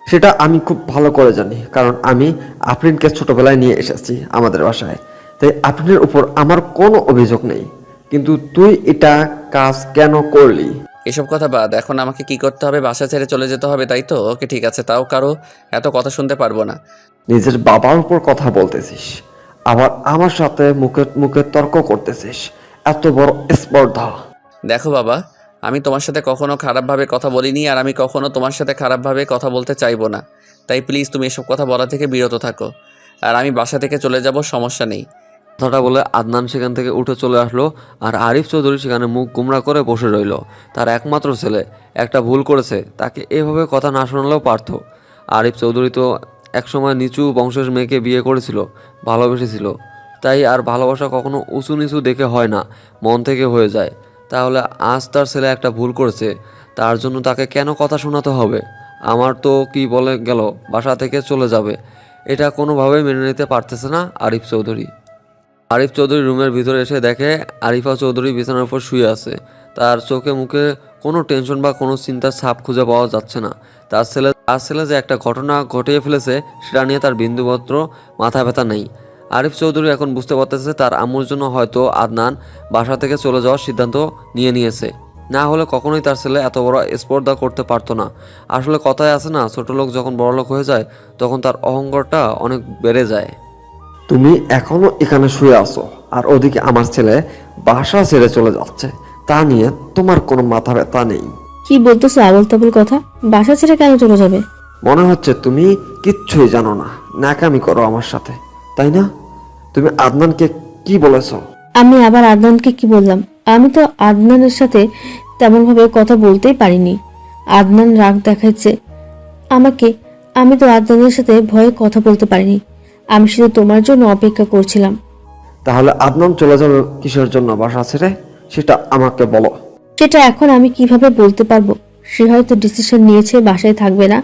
সেটা আমি খুব ভালো করে জানি, কারণ আমি আফরিনকে ছোটবেলায় নিয়ে এসেছি আমাদের বাসায়। তাই আফরিনের উপর আমার কোনো অভিযোগ নেই। কিন্তু তুই এটা কাজ কেন করলি? এসব কথা বাদ, এখন আমাকে কি করতে হবে? বাসা ছেড়ে চলে যেতে হবে, তাই তো? ওকে, ঠিক আছে, তাও কারো এত কথা শুনতে পারবো না। নিজের বাবার উপর কথা বলতেছিস, আবার আমার সাথে মুখে মুখে তর্ক করতেছিস, এত বড় স্পর্ধা! দেখো বাবা, আমি তোমার সাথে কখনো খারাপভাবে কথা বলিনি, আর আমি কখনো তোমার সাথে খারাপভাবে কথা বলতে চাইবো না। তাই প্লিজ তুমি এসব কথা বলা থেকে বিরত থাকো। আর আমি বাসা থেকে চলে যাব, সমস্যা নেই। কথাটা বলে আদনান সেখান থেকে উঠে চলে আসলো, আর আরিফ চৌধুরী সেখানে মুখ গুমরা করে বসে রইল। তার একমাত্র ছেলে একটা ভুল করেছে, তাকে এভাবে কথা না শোনালেও পারত। আরিফ চৌধুরী তো একসময় নিচু বংশের মেয়েকে বিয়ে করেছিল, ভালোবেসেছিল। তাই আর ভালোবাসা কখনো উঁচু নিচু দেখে হয় না, মন থেকে হয়ে যায়। তাহলে আজ তার ছেলে একটা ভুল করেছে, তার জন্য তাকে কেন কথা শোনাতে হবে? আমার তো কি বলে গেল বাসা থেকে চলে যাবে, এটা কোনোভাবেই মেনে নিতে পারতেছে না আরিফ চৌধুরী। আরিফ চৌধুরী রুমের ভিতরে এসে দেখে আরিফা চৌধুরী বিছানার উপর শুয়ে আছে। তার চোখে মুখে কোনো টেনশন বা কোনো চিন্তার ছাপ খুঁজে পাওয়া যাচ্ছে না। তার ছেলে যে একটা ঘটনা ঘটিয়ে ফেলেছে সেটা নিয়ে তার বিন্দুমাত্র মাথা ব্যথা নেই। আরিফ চৌধুরী এখন বুঝতে পারতেছে তার আম্মুর জন্য হয়তো আদনান বাসা থেকে চলে যাওয়ার সিদ্ধান্ত নিয়েছে। না হলে কখনোই তার ছেলে এত বড় স্পর্ধা করতে পারতো না। আসলে কথায় আছে না, ছোট লোক যখন বড় লোক হয়ে যায় তখন তার অহংকারটা অনেক বেড়ে যায়। তুমি এখনো এখানে শুয়ে আছো, আর ওদিকে আমার ছেলে বাসা ছেড়ে চলে যাচ্ছে, তা নিয়ে তোমার কোনো মাথা ব্যথা নেই। কি বলতেছো আবল তাবল কথা? বাসা ছেড়ে কেন চলে যাবে? মনে হচ্ছে তুমি কিচ্ছুই জানো না, ন্যাকামি করো আমার সাথে, তাই না? তুমি আদনানকে কি বলেছো? আমি আবার আদনানকে কি বললাম? আমি তো আদনানের সাথে তেমনভাবে কথা বলতেই পারিনি। আদনান রাগ দেখাচ্ছে আমাকে। আমি তো আদনানের সাথে ভয়ে কথা বলতে পারিনি। আমি শুধু তোমার জন্য অপেক্ষা করছিলাম। তাহলে আদনান চলে যাবে কিসের জন্য বাসা ছেড়ে, সেটা আমাকে বলো। সেটা এখন আমি কিভাবে বলতে পারবো? সে হয়তো ডিসিশন নিয়েছে বাসায় থাকবে না,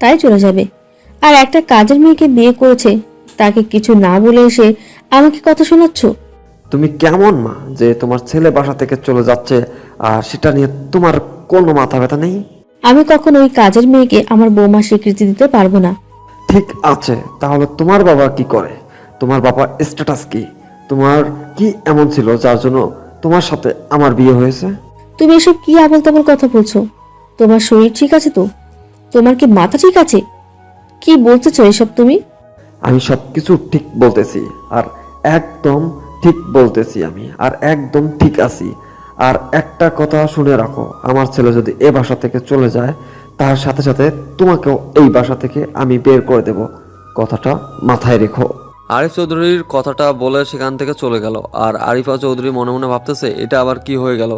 তাই চলে যাবে। আর একটা কাজের মেয়েকে বিয়ে করেছে, তাকে কিছু না বলে এসে আমাকে কথা শোনাচ্ছ? তুমি কেমন মা যে তোমার ছেলে বাসা থেকে চলে যাচ্ছে আর সেটা নিয়ে তোমার কোনো মাথা ব্যথা নেই? আমি কখনো ওই কাজের মেয়েকে আমার বৌমা স্বীকৃতি দিতে পারবো না। ঠিক আছে, তাহলে তোমার বাবা কি করে? তোমার বাবা স্ট্যাটাস কি? তোমার কি এমন ছিল যার জন্য তোমার সাথে আমার বিয়ে হয়েছে? তুমি এসব কি আবল তাবল কথা বলছো? তোমার শরীর ঠিক আছে তো? তোমার কি মাথা ঠিক আছে? কি বলতেছো এসব তুমি? আমি সবকিছু ঠিক বলতেছি, আর একদম ঠিক বলতেছি আমি, আর একদম ঠিক আছি। আর একটা কথা শুনে রাখো, আমার ছেলে যদি এ বাসা থেকে চলে যায়, তার সাথে সাথে তোমাকেও এই বাসা থেকে আমি বের করে দেব, কথাটা মাথায় রেখো। আরিফ চৌধুরীর কথাটা বলে সেখান থেকে চলে গেল। আর আরিফা চৌধুরী মনে মনে ভাবতেছে এটা আবার কি হয়ে গেল।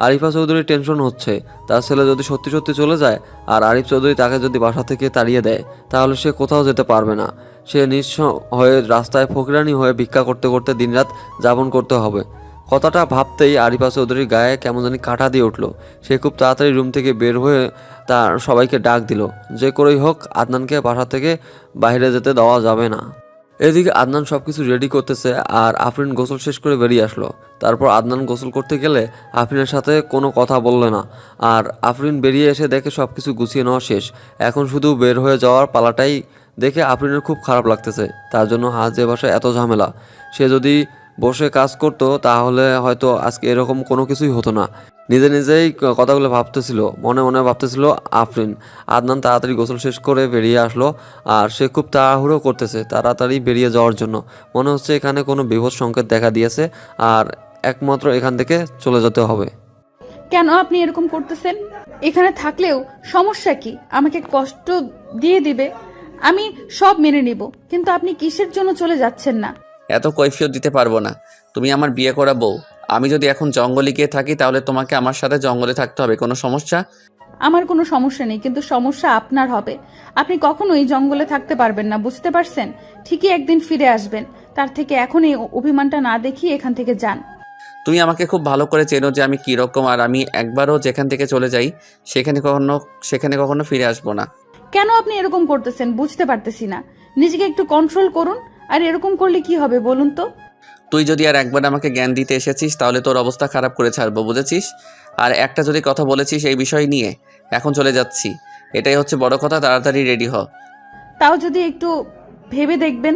আরিফা চৌধুরীর টেনশন হচ্ছে, তার ছেলে যদি সত্যি সত্যি চলে যায় আর আরিফ চৌধুরী তাকে যদি বাসা থেকে তাড়িয়ে দেয়, তাহলে সে কোথাও যেতে পারবে না। সে নিঃস্ব হয়ে রাস্তায় ফকিরানি হয়ে ভিক্ষা করতে করতে দিনরাত যাপন করতে হবে। কথাটা ভাবতেই আরিফা চৌধুরীর গায়ে কেমন জানি কাঁটা দিয়ে উঠলো। সে খুব তাড়াতাড়ি রুম থেকে বের হয়ে তার সবাইকে ডাক দিল, যে করেই হোক আদনানকে বাসা থেকে বাইরে যেতে দেওয়া যাবে না। এদিকে আদনান সবকিছু রেডি করতেছে, আর আফরিন গোসল শেষ করে বেরিয়ে আসলো। তারপর আদনান গোসল করতে গেলে আফরিনের সাথে কোনো কথা বললে না। আর আফরিন বেরিয়ে এসে দেখে সবকিছু গুছিয়ে নেওয়া শেষ, এখন শুধু বের হয়ে যাওয়ার পালাটাই। দেখে আফরিনের খুব খারাপ লাগতেছে, তার জন্য আজ এ বাসায় এত ঝামেলা। সে যদি বসে কাজ করতো তাহলে হয়তো আজকে এরকম কোনো কিছুই হতো না। নিজে নিজেই কথাগুলো ভাবতেছিল, মনে মনে ভাবতেছিল আফরিন। আদনান তাড়াতাড়ি গোসল শেষ করে বেরিয়ে আসলো, আর সে খুব তাড়াহুড়ো করতেছে তাড়াতাড়ি বেরিয়ে যাওয়ার জন্য। মনে হচ্ছে এখানে কোনো বিপদ সংকেত দেখা দিয়েছে, আর একমাত্র এখান থেকে চলে যেতে হবে। কেন আপনি এরকম করতেছেন? এখানে থাকলেও সমস্যা কি? আমাকে কষ্ট দিয়ে দিবে, আমি সব মেনে নিব, কিন্তু আপনি কিসের জন্য চলে যাচ্ছেন না? এত কৈফিয়ত দিতে পারবো না, তুমি আমার বিয়ে করা বউ। আমি যদি এখন জঙ্গলে গিয়ে থাকি তাহলে তোমাকে আমার সাথে জঙ্গলে থাকতে হবে, কোনো সমস্যা? আমার কোনো সমস্যা নেই, কিন্তু সমস্যা আপনার হবে। আপনি কখনোই জঙ্গলে থাকতে পারবেন না, বুঝতে পারছেন? ঠিকই একদিন ফিরে আসবেন। তার থেকে এখন এই অভিমানটা না দেখিয়ে এখান থেকে যান। তুমি আমাকে খুব ভালো করে চেনো যে আমি কীরকম, আর আমি একবারও যেখান থেকে চলে যাই সেখানে কখনো ফিরে আসবো না। কেন আপনি এরকম করতেছেন বুঝতে পারতেছি না। নিজেকে একটু কন্ট্রোল করুন। আর এরকম করলে কি হবে বলুন তো? তুই যদি আর একবার আমাকে জ্ঞান দিতে এসেছিস তাহলে তোর অবস্থা খারাপ করে ছাড়বো, বুঝেছিস? আর একটা যদি কথা বলেছিস এই বিষয় নিয়ে, এখন চলে যাচ্ছি, এটাই হচ্ছে বড় কথা। তাড়াতাড়ি রেডি হ। তাও যদি একটু ভেবে দেখবেন,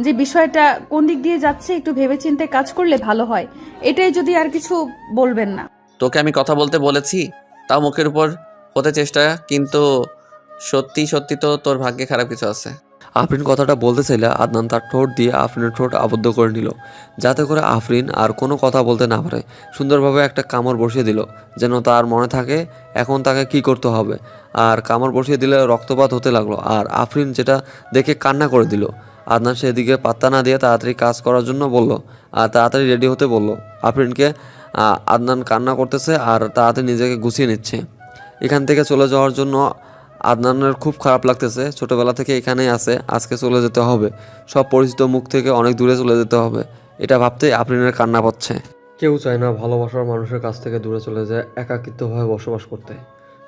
যে বিষয়টা কোন দিক দিয়ে যাচ্ছে একটু ভেবেচিন্তে কাজ করলে ভালো হয়। এটাই, যদি আর কিছু বলবেন না। তোকে আমি কথা বলতে বলেছি, তাও মুখের উপর হতে চেষ্টা, কিন্তু সত্যি সত্যি তো তোর ভাগ্যে খারাপ কিছু আছে। আফরিন কথাটা বলতে চাইলে আদনান তার ঠোঁট দিয়ে আফরিনের ঠোঁট আবদ্ধ করে নিল, যাতে করে আফরিন আর কোনো কথা বলতে না পারে। সুন্দরভাবে একটা কামড় বসিয়ে দিল, যেন তার মনে থাকে এখন তাকে কি করতে হবে। আর কামড় বসিয়ে দিলে রক্তপাত হতে লাগলো, আর আফরিন যেটা দেখে কান্না করে দিল। আদনান সেদিকে পাত্তা না দিয়ে তাড়াতাড়ি কাজ করার জন্য বলল, আর তাড়াতাড়ি রেডি হতে বলল। আফরিনকে আদনান কান্না করতেছে আর তাড়াতাড়ি নিজেকে গুছিয়ে নিচ্ছে। এখান থেকে চলে যাওয়ার জন্য আদনানের খুব খারাপ লাগতেছে। ছোটবেলা থেকে এখানেই আছে, আজকে চলে যেতে হবে, সব পরিচিত মুখ থেকে অনেক দূরে চলে যেতে হবে। এটা ভাবতেই আফরিনের কান্না পাচ্ছে। কেউ চায় না ভালোবাসার মানুষের কাছ থেকে দূরে চলে যায় একাকিত্বভাবে বসবাস করতে।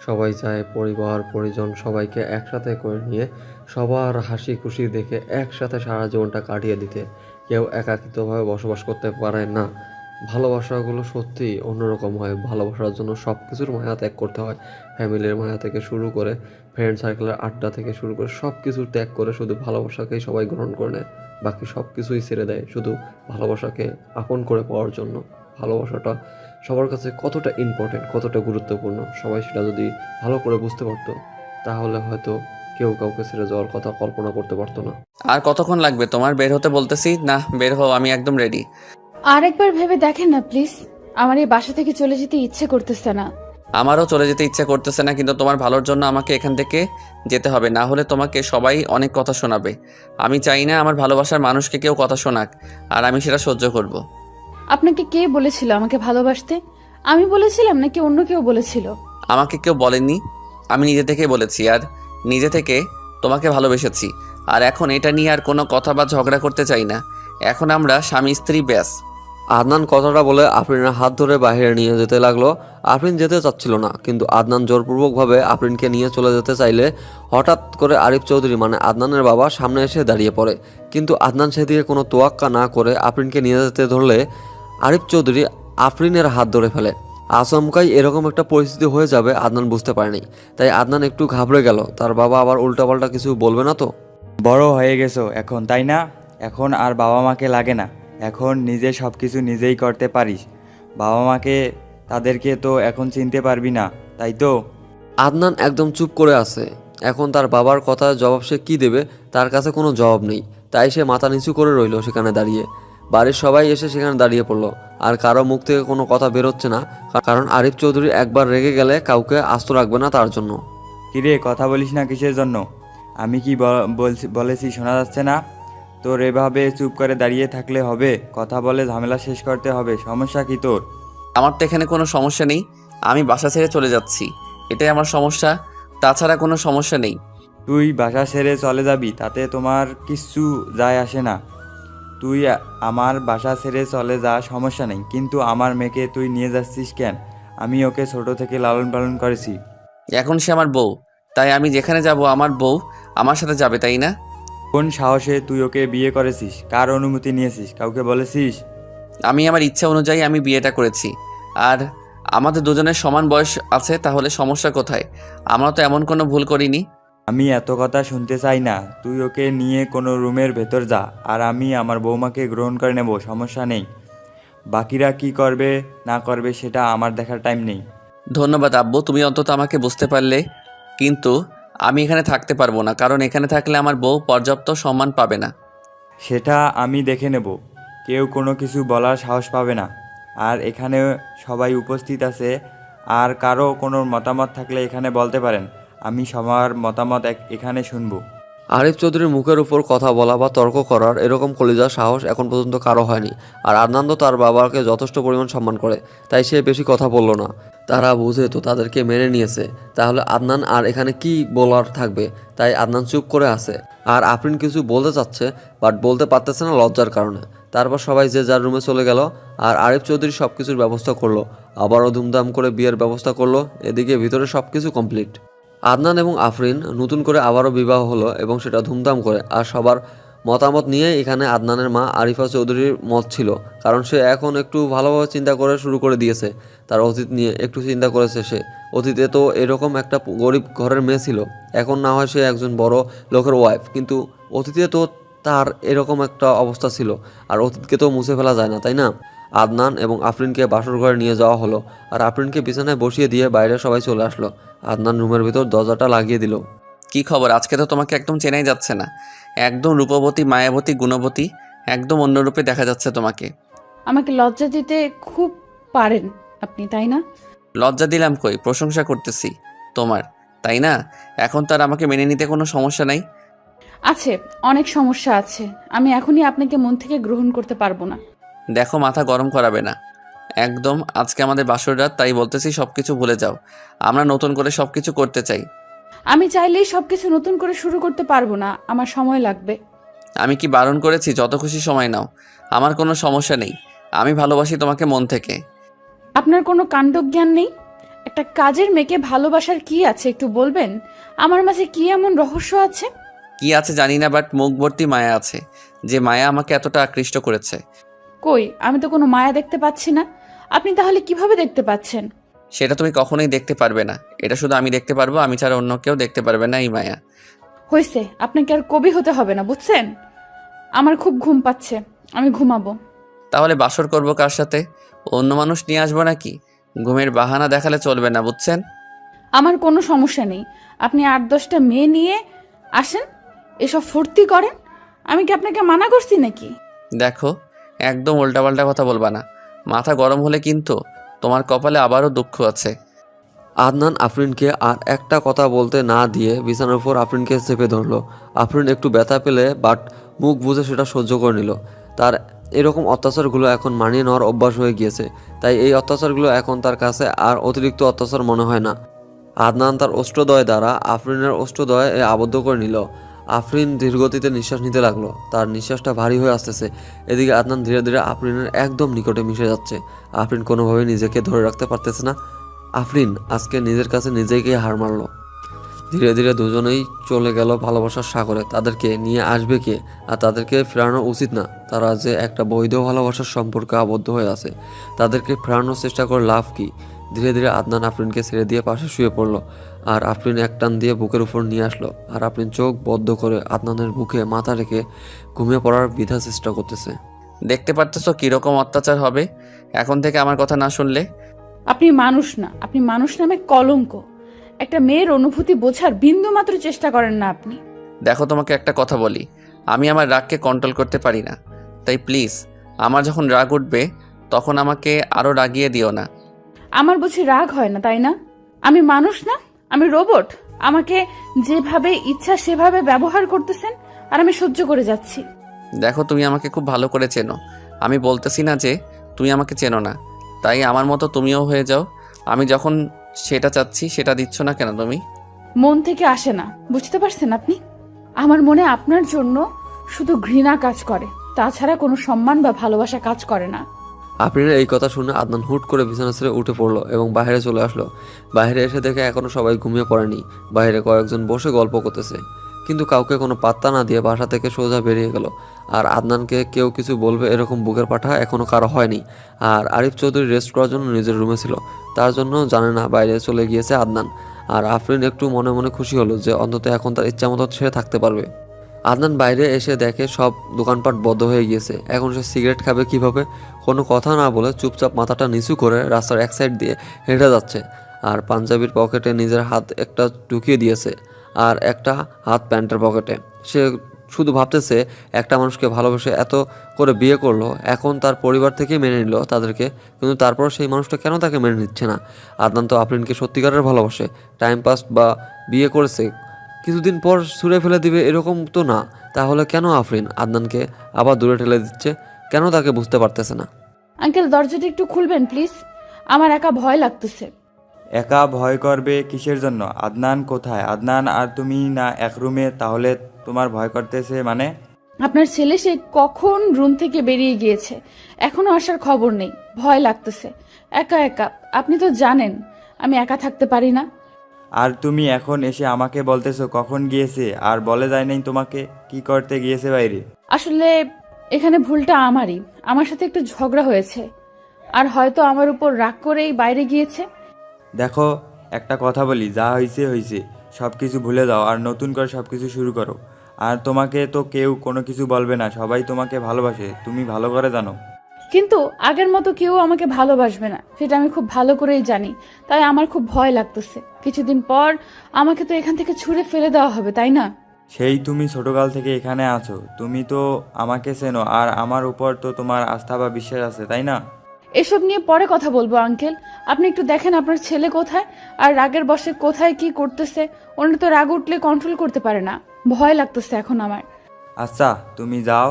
সবাই চায় পরিবার পরিজন সবাইকে একসাথে করে নিয়ে সবার হাসি খুশি দেখে একসাথে সারা জীবনটা কাটিয়ে দিতে। কেউ একাকিত্বভাবে বসবাস করতে পারে না। ভালোবাসাগুলো সত্যিই অন্যরকম হয়। ভালোবাসার জন্য সব কিছুর মায়া ত্যাগ করতে হয়। ফ্যামিলির মায়া থেকে শুরু করে ফ্রেন্ড সার্কেলের আড্ডা থেকে শুরু করে সব কিছু ত্যাগ করে শুধু ভালোবাসাকেই সবাই গ্রহণ করে নেয়। বাকি সব কিছুই ছেড়ে দেয় শুধু ভালোবাসাকে আপন করে পাওয়ার জন্য। ভালোবাসাটা সবার কাছে কতটা ইম্পর্টেন্ট, কতটা গুরুত্বপূর্ণ, সবাই সেটা যদি ভালো করে বুঝতে পারতো, তাহলে হয়তো কেউ কাউকে ছেড়ে যাওয়ার কথা কল্পনা করতে পারতো না। আর কতক্ষণ লাগবে তোমার বের হতে? বলতেছি না, বের হও, আমি একদম রেডি। আরেকবার ভেবে দেখেন না প্লিজ, আমার এই বাসা থেকে চলে যেতে ইচ্ছে করতেছে না। আমারও চলে যেতে ইচ্ছা করতেছে না, কিন্তু তোমার ভালোর জন্য আমাকে এখান থেকে যেতে হবে, না হলে তোমাকে সবাই অনেক কথা শোনাবে। আমি চাই না আমার ভালোবাসার মানুষকে কেউ কথা শোনাক, আর আমি সেটা সহ্য করব। আপনাকে কে বলেছিল আমাকে ভালোবাসতে? আমি বলেছিলাম নাকি অন্য কেউ বলেছিল? আমাকে কেউ বলেনি, আমি নিজে থেকে বলেছি, আর নিজে থেকে তোমাকে ভালোবেসেছি। আর এখন এটা নিয়ে আর কোনো কথা বা ঝগড়া করতে চাই না। এখন আমরা স্বামী স্ত্রী, ব্যাস। আদনান কথাটা বলে আফরিনের হাত ধরে বাইরে নিয়ে যেতে লাগলো। আফরিন যেতে চাচ্ছিল না, কিন্তু আদনান জোরপূর্বকভাবে আফরিনকে নিয়ে চলে যেতে চাইলে হঠাৎ করে আরিফ চৌধুরী মানে আদনানের বাবা সামনে এসে দাঁড়িয়ে পড়ে। কিন্তু আদনান সেদিকে কোনো তোয়াক্কা না করে আফরিনকে নিয়ে যেতে ধরলে আরিফ চৌধুরী আফরিনের হাত ধরে ফেলে। আচমকাই এরকম একটা পরিস্থিতি হয়ে যাবে আদনান বুঝতে পারেনি, তাই আদনান একটু ঘাবড়ে গেল। তার বাবা আবার উল্টাপাল্টা কিছু বলবে না তো? বড় হয়ে গেছো এখন, তাই না? এখন আর বাবা মাকে লাগে না, এখন নিজে সব কিছু নিজেই করতে পারিস। বাবা মাকে তাদেরকে তো এখন চিনতে পারবি না, তাই তো? আদনান একদম চুপ করে আছে। এখন তার বাবার কথার জবাব সে কী দেবে, তার কাছে কোনো জবাব নেই। তাই সে মাথা নিচু করে রইল সেখানে দাঁড়িয়ে। বাড়ির সবাই এসে সেখানে দাঁড়িয়ে পড়লো, আর কারো মুখ থেকে কোনো কথা বেরোচ্ছে না, কারণ আরিফ চৌধুরী একবার রেগে গেলে কাউকে আস্ত রাখবে না তার জন্য। কিরে, কথা বলিস না কিসের জন্য? আমি কি বলেছি শোনা যাচ্ছে না? তোর এভাবে চুপ করে দাঁড়িয়ে থাকলে হবে? কথা বলে ঝামেলা শেষ করতে হবে। সমস্যা কি তোর? আমার তো এখানে কোনো সমস্যা নেই, আমি বাসা ছেড়ে চলে যাচ্ছি, এটাই আমার সমস্যা, তাছাড়া কোনো সমস্যা নেই। তুই বাসা ছেড়ে চলে যাবি তাতে তোমার কিচ্ছু যায় আসে না। তুই আমার বাসা ছেড়ে চলে যা, সমস্যা নেই, কিন্তু আমার মেয়েকে তুই নিয়ে যাচ্ছিস কেন? আমি ওকে ছোট থেকে লালন পালন করেছি। এখন সে আমার বউ, তাই আমি যেখানে যাব আমার বউ আমার সাথে যাবে, তাই না? কোন সাহসে তুই ওকে বিয়ে করেছিস? কার অনুমতি নিয়েছিস? কাউকে বলেছিস? আমি আমার ইচ্ছা অনুযায়ী আমি বিয়েটা করেছি, আর আমাদের দুজনের সমান বয়স আছে, তাহলে সমস্যা কোথায়? আমরা তো এমন কোনো ভুল করিনি। আমি এত কথা শুনতে চাই না। তুই ওকে নিয়ে কোনো রুমের ভেতর যা, আর আমি আমার বৌমাকে গ্রহণ করে নেব, সমস্যা নেই। বাকিরা কি করবে না করবে সেটা আমার দেখার টাইম নেই। ধন্যবাদ আব্বু, তুমি অন্তত আমাকে বুঝতে পারলে। কিন্তু আমি এখানে থাকতে পারবো না, কারণ এখানে থাকলে আমার বউ পর্যাপ্ত সম্মান পাবে না। সেটা আমি দেখে নেব, কেউ কোনো কিছু বলার সাহস পাবে না। আর এখানে সবাই উপস্থিত আছে, আর কারো কোনো মতামত থাকলে এখানে বলতে পারেন। আমি সবার মতামত এখানে শুনবো। আরিফ চৌধুরীর মুখের উপর কথা বলা বা তর্ক করার এরকম কলিজার সাহস এখন পর্যন্ত কারো হয়নি। আর আদনান তো তার বাবাকে যথেষ্ট পরিমাণ সম্মান করে, তাই সে বেশি কথা বলল না। তারা বুঝে তো তাদেরকে মেনে নিয়েছে, তাহলে আদনান আর এখানে কি বলার থাকবে? তাই আদনান চুপ করে আছে। আর আফরিন কিছু বলতে চাচ্ছে, বাট বলতে পারতেছে না লজ্জার কারণে। তারপর সবাই যে যার রুমে চলে গেল, আর আরিফ চৌধুরী সব কিছুর ব্যবস্থা করলো। আবারও ধুমধাম করে বিয়ের ব্যবস্থা করলো। এদিকে ভিতরে সব কিছু কমপ্লিট। আদনান এবং আফরিন নতুন করে আবারও বিবাহ হলো, এবং সেটা ধুমধাম করে। আর সবার মতামত নিয়ে এখানে আদনানের মা আরিফা চৌধুরীর মত ছিল, কারণ সে এখন একটু ভালোভাবে চিন্তা করে শুরু করে দিয়েছে। তার অতীত নিয়ে একটু চিন্তা করেছে সে। অতীতে তো এরকম একটা গরিব ঘরের মেয়ে ছিল, এখন না হয় সে একজন বড় লোকের ওয়াইফ, কিন্তু অতীতে তো তার এরকম একটা অবস্থা ছিল, আর অতীতকে তো মুছে ফেলা যায় না, তাই না? আদনান এবং আফরিনকে বাসর ঘরে নিয়ে যাওয়া হলো, আর আফরিনকে বিছানায় বসিয়ে দিয়ে বাইরে সবাই চলে আসলো। আদনান রুমের ভিতর দরজাটা লাগিয়ে দিল। কি খবর? আজকে তো তোমাকে একদম চেনাই যাচ্ছে না। একদম রূপবতী, মায়াবতী, গুণবতী, একদম অন্য রূপে দেখা যাচ্ছে তোমাকে। আমাকে লজ্জা দিতে খুব পারেন আপনি, তাই না? লজ্জা দিলাম কই? প্রশংসা করতেছি তোমার, তাই না? এখন তার আমাকে মেনে নিতে কোনো সমস্যা নাই? আছে, অনেক সমস্যা আছে। আমি এখনই আপনাকে মন থেকে গ্রহণ করতে পারবো না। দেখো, মাথা গরম করাবে না একদম। আজকে আমাদের বাসর রাত, তাই বলতেছি সব কিছু ভুলে যাও। আমরা নতুন করে সব কিছু করতে চাই। আমি চাইলেই সবকিছু নতুন করে শুরু করতে পারবো না, আমার সময় লাগবে। আমি কি বারণ করেছি? যত খুশি সময় নাও, আমার কোনো সমস্যা নেই। আমি ভালোবাসি তোমাকে মন থেকে। আপনার কোনো কাণ্ডজ্ঞান নেই? একটা কাজের মেয়েকে ভালোবাসার কি আছে একটু বলবেন? আমার মাঝে কি এমন রহস্য আছে? কি আছে জানি না, বাট মুখ ভর্তি মায়া আছে, যে মায়া আমাকে এতটা আকৃষ্ট করেছে। কই, আমি তো কোনো মায়া দেখতে পাচ্ছি না। আপনি তাহলে কিভাবে দেখতে পাচ্ছেন? সেটা তুমি কখনোই দেখতে পারবে না। এটা শুধু আমি দেখতে পারবো, আমি ছাড়া অন্য কেউ দেখতে পারবে না এই মায়া। হয়েছে, আপনাকে আর কবি হতে হবে না, বুঝছেন? আমার খুব ঘুম পাচ্ছে, আমি ঘুমাবো। তাহলে বাসর করবো কার সাথে? অন্য মানুষ নিয়ে আসবো নাকি? ঘুমের বাহানা দেখালে চলবে না, বুঝছেন? আমার কোনো সমস্যা নেই, আপনি 8-10টা মেয়ে নিয়ে আসেন, এসব ফুর্তি করেন। আমি কি আপনাকে মানা করছি নাকি? দেখো, একদম উল্টাপাল্টা কথা বলবা না। মাথা গরম হলে কিন্তু তোমার কপালে আবারও দুঃখ আছে। আদনান আফরিনকে আর একটা কথা বলতে না দিয়ে বিছানার উপর আফরিনকে চেপে ধরলো। আফরিন একটু ব্যথা পেলে বাট মুখ বুঝে সেটা সহ্য করে নিল। তার এরকম অত্যাচারগুলো এখন মানিয়ে নেওয়ার অভ্যাস হয়ে গিয়েছে, তাই এই অত্যাচারগুলো এখন তার কাছে আর অতিরিক্ত অত্যাচার মনে হয় না। আদনান তার অষ্টদয় দ্বারা আফরিনের অষ্টদয়ে আবদ্ধ করে নিল। আফরিন ধীরগতিতে নিঃশ্বাস নিতে লাগলো, তার নিঃশ্বাসটা ভারী হয়ে আসতেছে। এদিকে আদনান ধীরে ধীরে আফরিনের একদম নিকটে মিশে যাচ্ছে। আফরিন কোনোভাবেই নিজেকে ধরে রাখতে পারতেছে না। আফরিন আজকে নিজের কাছে নিজেকেই হার মারলো। ধীরে ধীরে দুজনেই চলে গেল ভালোবাসার সাগরে। তাদেরকে নিয়ে আসবে কে? আর তাদেরকে ফেরানো উচিত না। তারা যে একটা বৈধ ভালোবাসার সম্পর্কে আবদ্ধ হয়ে আছে, তাদেরকে ফেরানোর চেষ্টা করে লাভ কি? ধীরে ধীরে আদনান আফরিনকে ছেড়ে দিয়ে পাশে শুয়ে পড়লো, আর আফরিন এক টান দিয়ে বুকের উপর নিয়ে আসলো। আর আফরিন চোখ বদ্ধ করে আদনানের বুকে মাথা রেখে ঘুমিয়ে পড়ার বিধা চেষ্টা করতেছে। দেখতে পারতেছো কিরকম অত্যাচার হবে এখন থেকে আমার কথা না শুনলে? আপনি মানুষ না, আপনি মানুষ নামে কলঙ্ক। একটা মেয়ের অনুভূতি বোঝার বিন্দু মাত্র চেষ্টা করেন না আপনি। দেখো, তোমাকে একটা কথা বলি, আমি আমার রাগকে কন্ট্রোল করতে পারি না। তাই প্লিজ, আমার যখন রাগ উঠবে তখন আমাকে আরও রাগিয়ে দিও না। আমার বুঝি রাগ হয় না, তাই না? আমি মানুষ না, আমি রোবট। আমাকে যেভাবে ইচ্ছা সেভাবে ব্যবহার করতেছেন, আর আমি সহ্য করে যাচ্ছি। দেখো, তুমি আমাকে খুব ভালো করে চেনো। আমি বলতেছি না যে তুমি আমাকে চেনো না, তাই আমার মতো তুমিও হয়ে যাও। আমি যখন সেটা চাচ্ছি সেটা দিচ্ছ না কেন তুমি? মন থেকে আসে না, বুঝতে পারছেন আপনি? আমার মনে আপনার জন্য শুধু ঘৃণা কাজ করে, তাছাড়া কোনো সম্মান বা ভালোবাসা কাজ করে না। আফরিনের এই কথা শুনে আদনান হুট করে বিছানা ছেড়ে উঠে পড়লো এবং বাইরে চলে আসলো। বাইরে এসে দেখে এখনো সবাই ঘুমিয়ে পড়েনি। বাইরে কয়েকজন বসে গল্প করতেছে, কিন্তু কাউকে কোনো পাত্তা না দিয়ে বাসা থেকে সোজা বেরিয়ে গেল। আর আদনানকে কেউ কিছু বলবে এরকম বুকের পাঠা এখনো কারো হয়নি। আর আরিফ চৌধুরী রেস্ট করার জন্য নিজের রুমে ছিল, তার জন্য জানে না বাইরে চলে গিয়েছে আদনান। আর আফরিন একটু মনে মনে খুশি হলো যে অন্তত এখন তার ইচ্ছা মতো সে থাকতে পারবে। আদনান বাইরে এসে দেখে সব দোকানপাট বন্ধ হয়ে গিয়েছে। এখন সে সিগারেট খাবে কিভাবে? কোনো কথা না বলে চুপচাপ মাথাটা নিচু করে রাস্তার এক সাইড দিয়ে হেঁটে যাচ্ছে। আর পাঞ্জাবির পকেটে নিজের হাত একটা ঢুকিয়ে দিয়েছে, আর একটা হাত প্যান্টের পকেটে। সে শুধু ভাবতেছে, একটা মানুষকে ভালোবেসে এত করে বিয়ে করলো, এখন তার পরিবার থেকে মেনে নিল তাদেরকে, কিন্তু তারপর সেই মানুষটা কেন তাকে মেনে নিচ্ছে না? আদনান তো আফরিনকে সত্যিকারের ভালোবাসে, টাইম পাস বা বিয়ে করেছে, কিছুদিন পর ছুঁড়ে ফেলে দিবে এরকম তো না। তাহলে কেন আফরিন আদনানকে আবার দূরে ঠেলে দিচ্ছে? কেন তাকে বুঝতে পারতেছে না? আঙ্কেল, দরজাটা একটু খুলবেন প্লিজ, আমার একা ভয় লাগতেছে। একা ভয় করবে কিসের জন্য? আদনান কোথায়? আদনান আর তুমি না এক রুমে, তাহলে তোমার ভয় করতেছে মানে? আপনার ছেলে সে কখন রুম থেকে বেরিয়ে গিয়েছে, এখনো আসার খবর নেই। ভয় লাগতেছে, একা একা। আপনি তো জানেন আমি একা থাকতে পারি না। আর তুমি এখন এসে আমাকে বলতেছো কখন গিয়েছে, আর বলে যায় নাই তোমাকে কি করতে গিয়েছে বাইরে? আসলে এখানে ভুলটা আমারই, আমার সাথে একটু ঝগড়া হয়েছে, আর হয়তো আমার উপর রাগ করেই বাইরে গিয়েছে। দেখো, একটা কথা বলি, যা হয়েছে হয়েছে, সব কিছু ভুলে যাও আর নতুন করে সব কিছু শুরু করো। আর তোমাকে তো কেউ কোনো কিছু বলবে না, সবাই তোমাকে ভালোবাসে, তুমি ভালো করে জানো। কিন্তু আগের মতো কেউ আমাকে ভালোবাসবে না, সেটা আমি খুব ভালো করেই জানি। তাই আমার খুব ভয় লাগতেছে। কিছুদিন পর আমাকে তো এখান থেকে ছুঁড়ে ফেলে দেওয়া হবে, তাই না? সেই তুমি ছোটকাল থেকে এখানে আছো, তুমি তো আমাকে চেনো, আর আমার উপর তো তোমার আস্থা বা বিশ্বাস আছে, তাই না? এসব নিয়ে পরে কথা বলবো আঙ্কেল। আপনি একটু দেখেন আপনার ছেলে কোথায়, আর রাগের বশে কোথায় কি করতেছে। ওনার তো রাগ উঠলে কন্ট্রোল করতে পারে না। ভয় লাগতেছে এখন আমার। আচ্ছা তুমি যাও,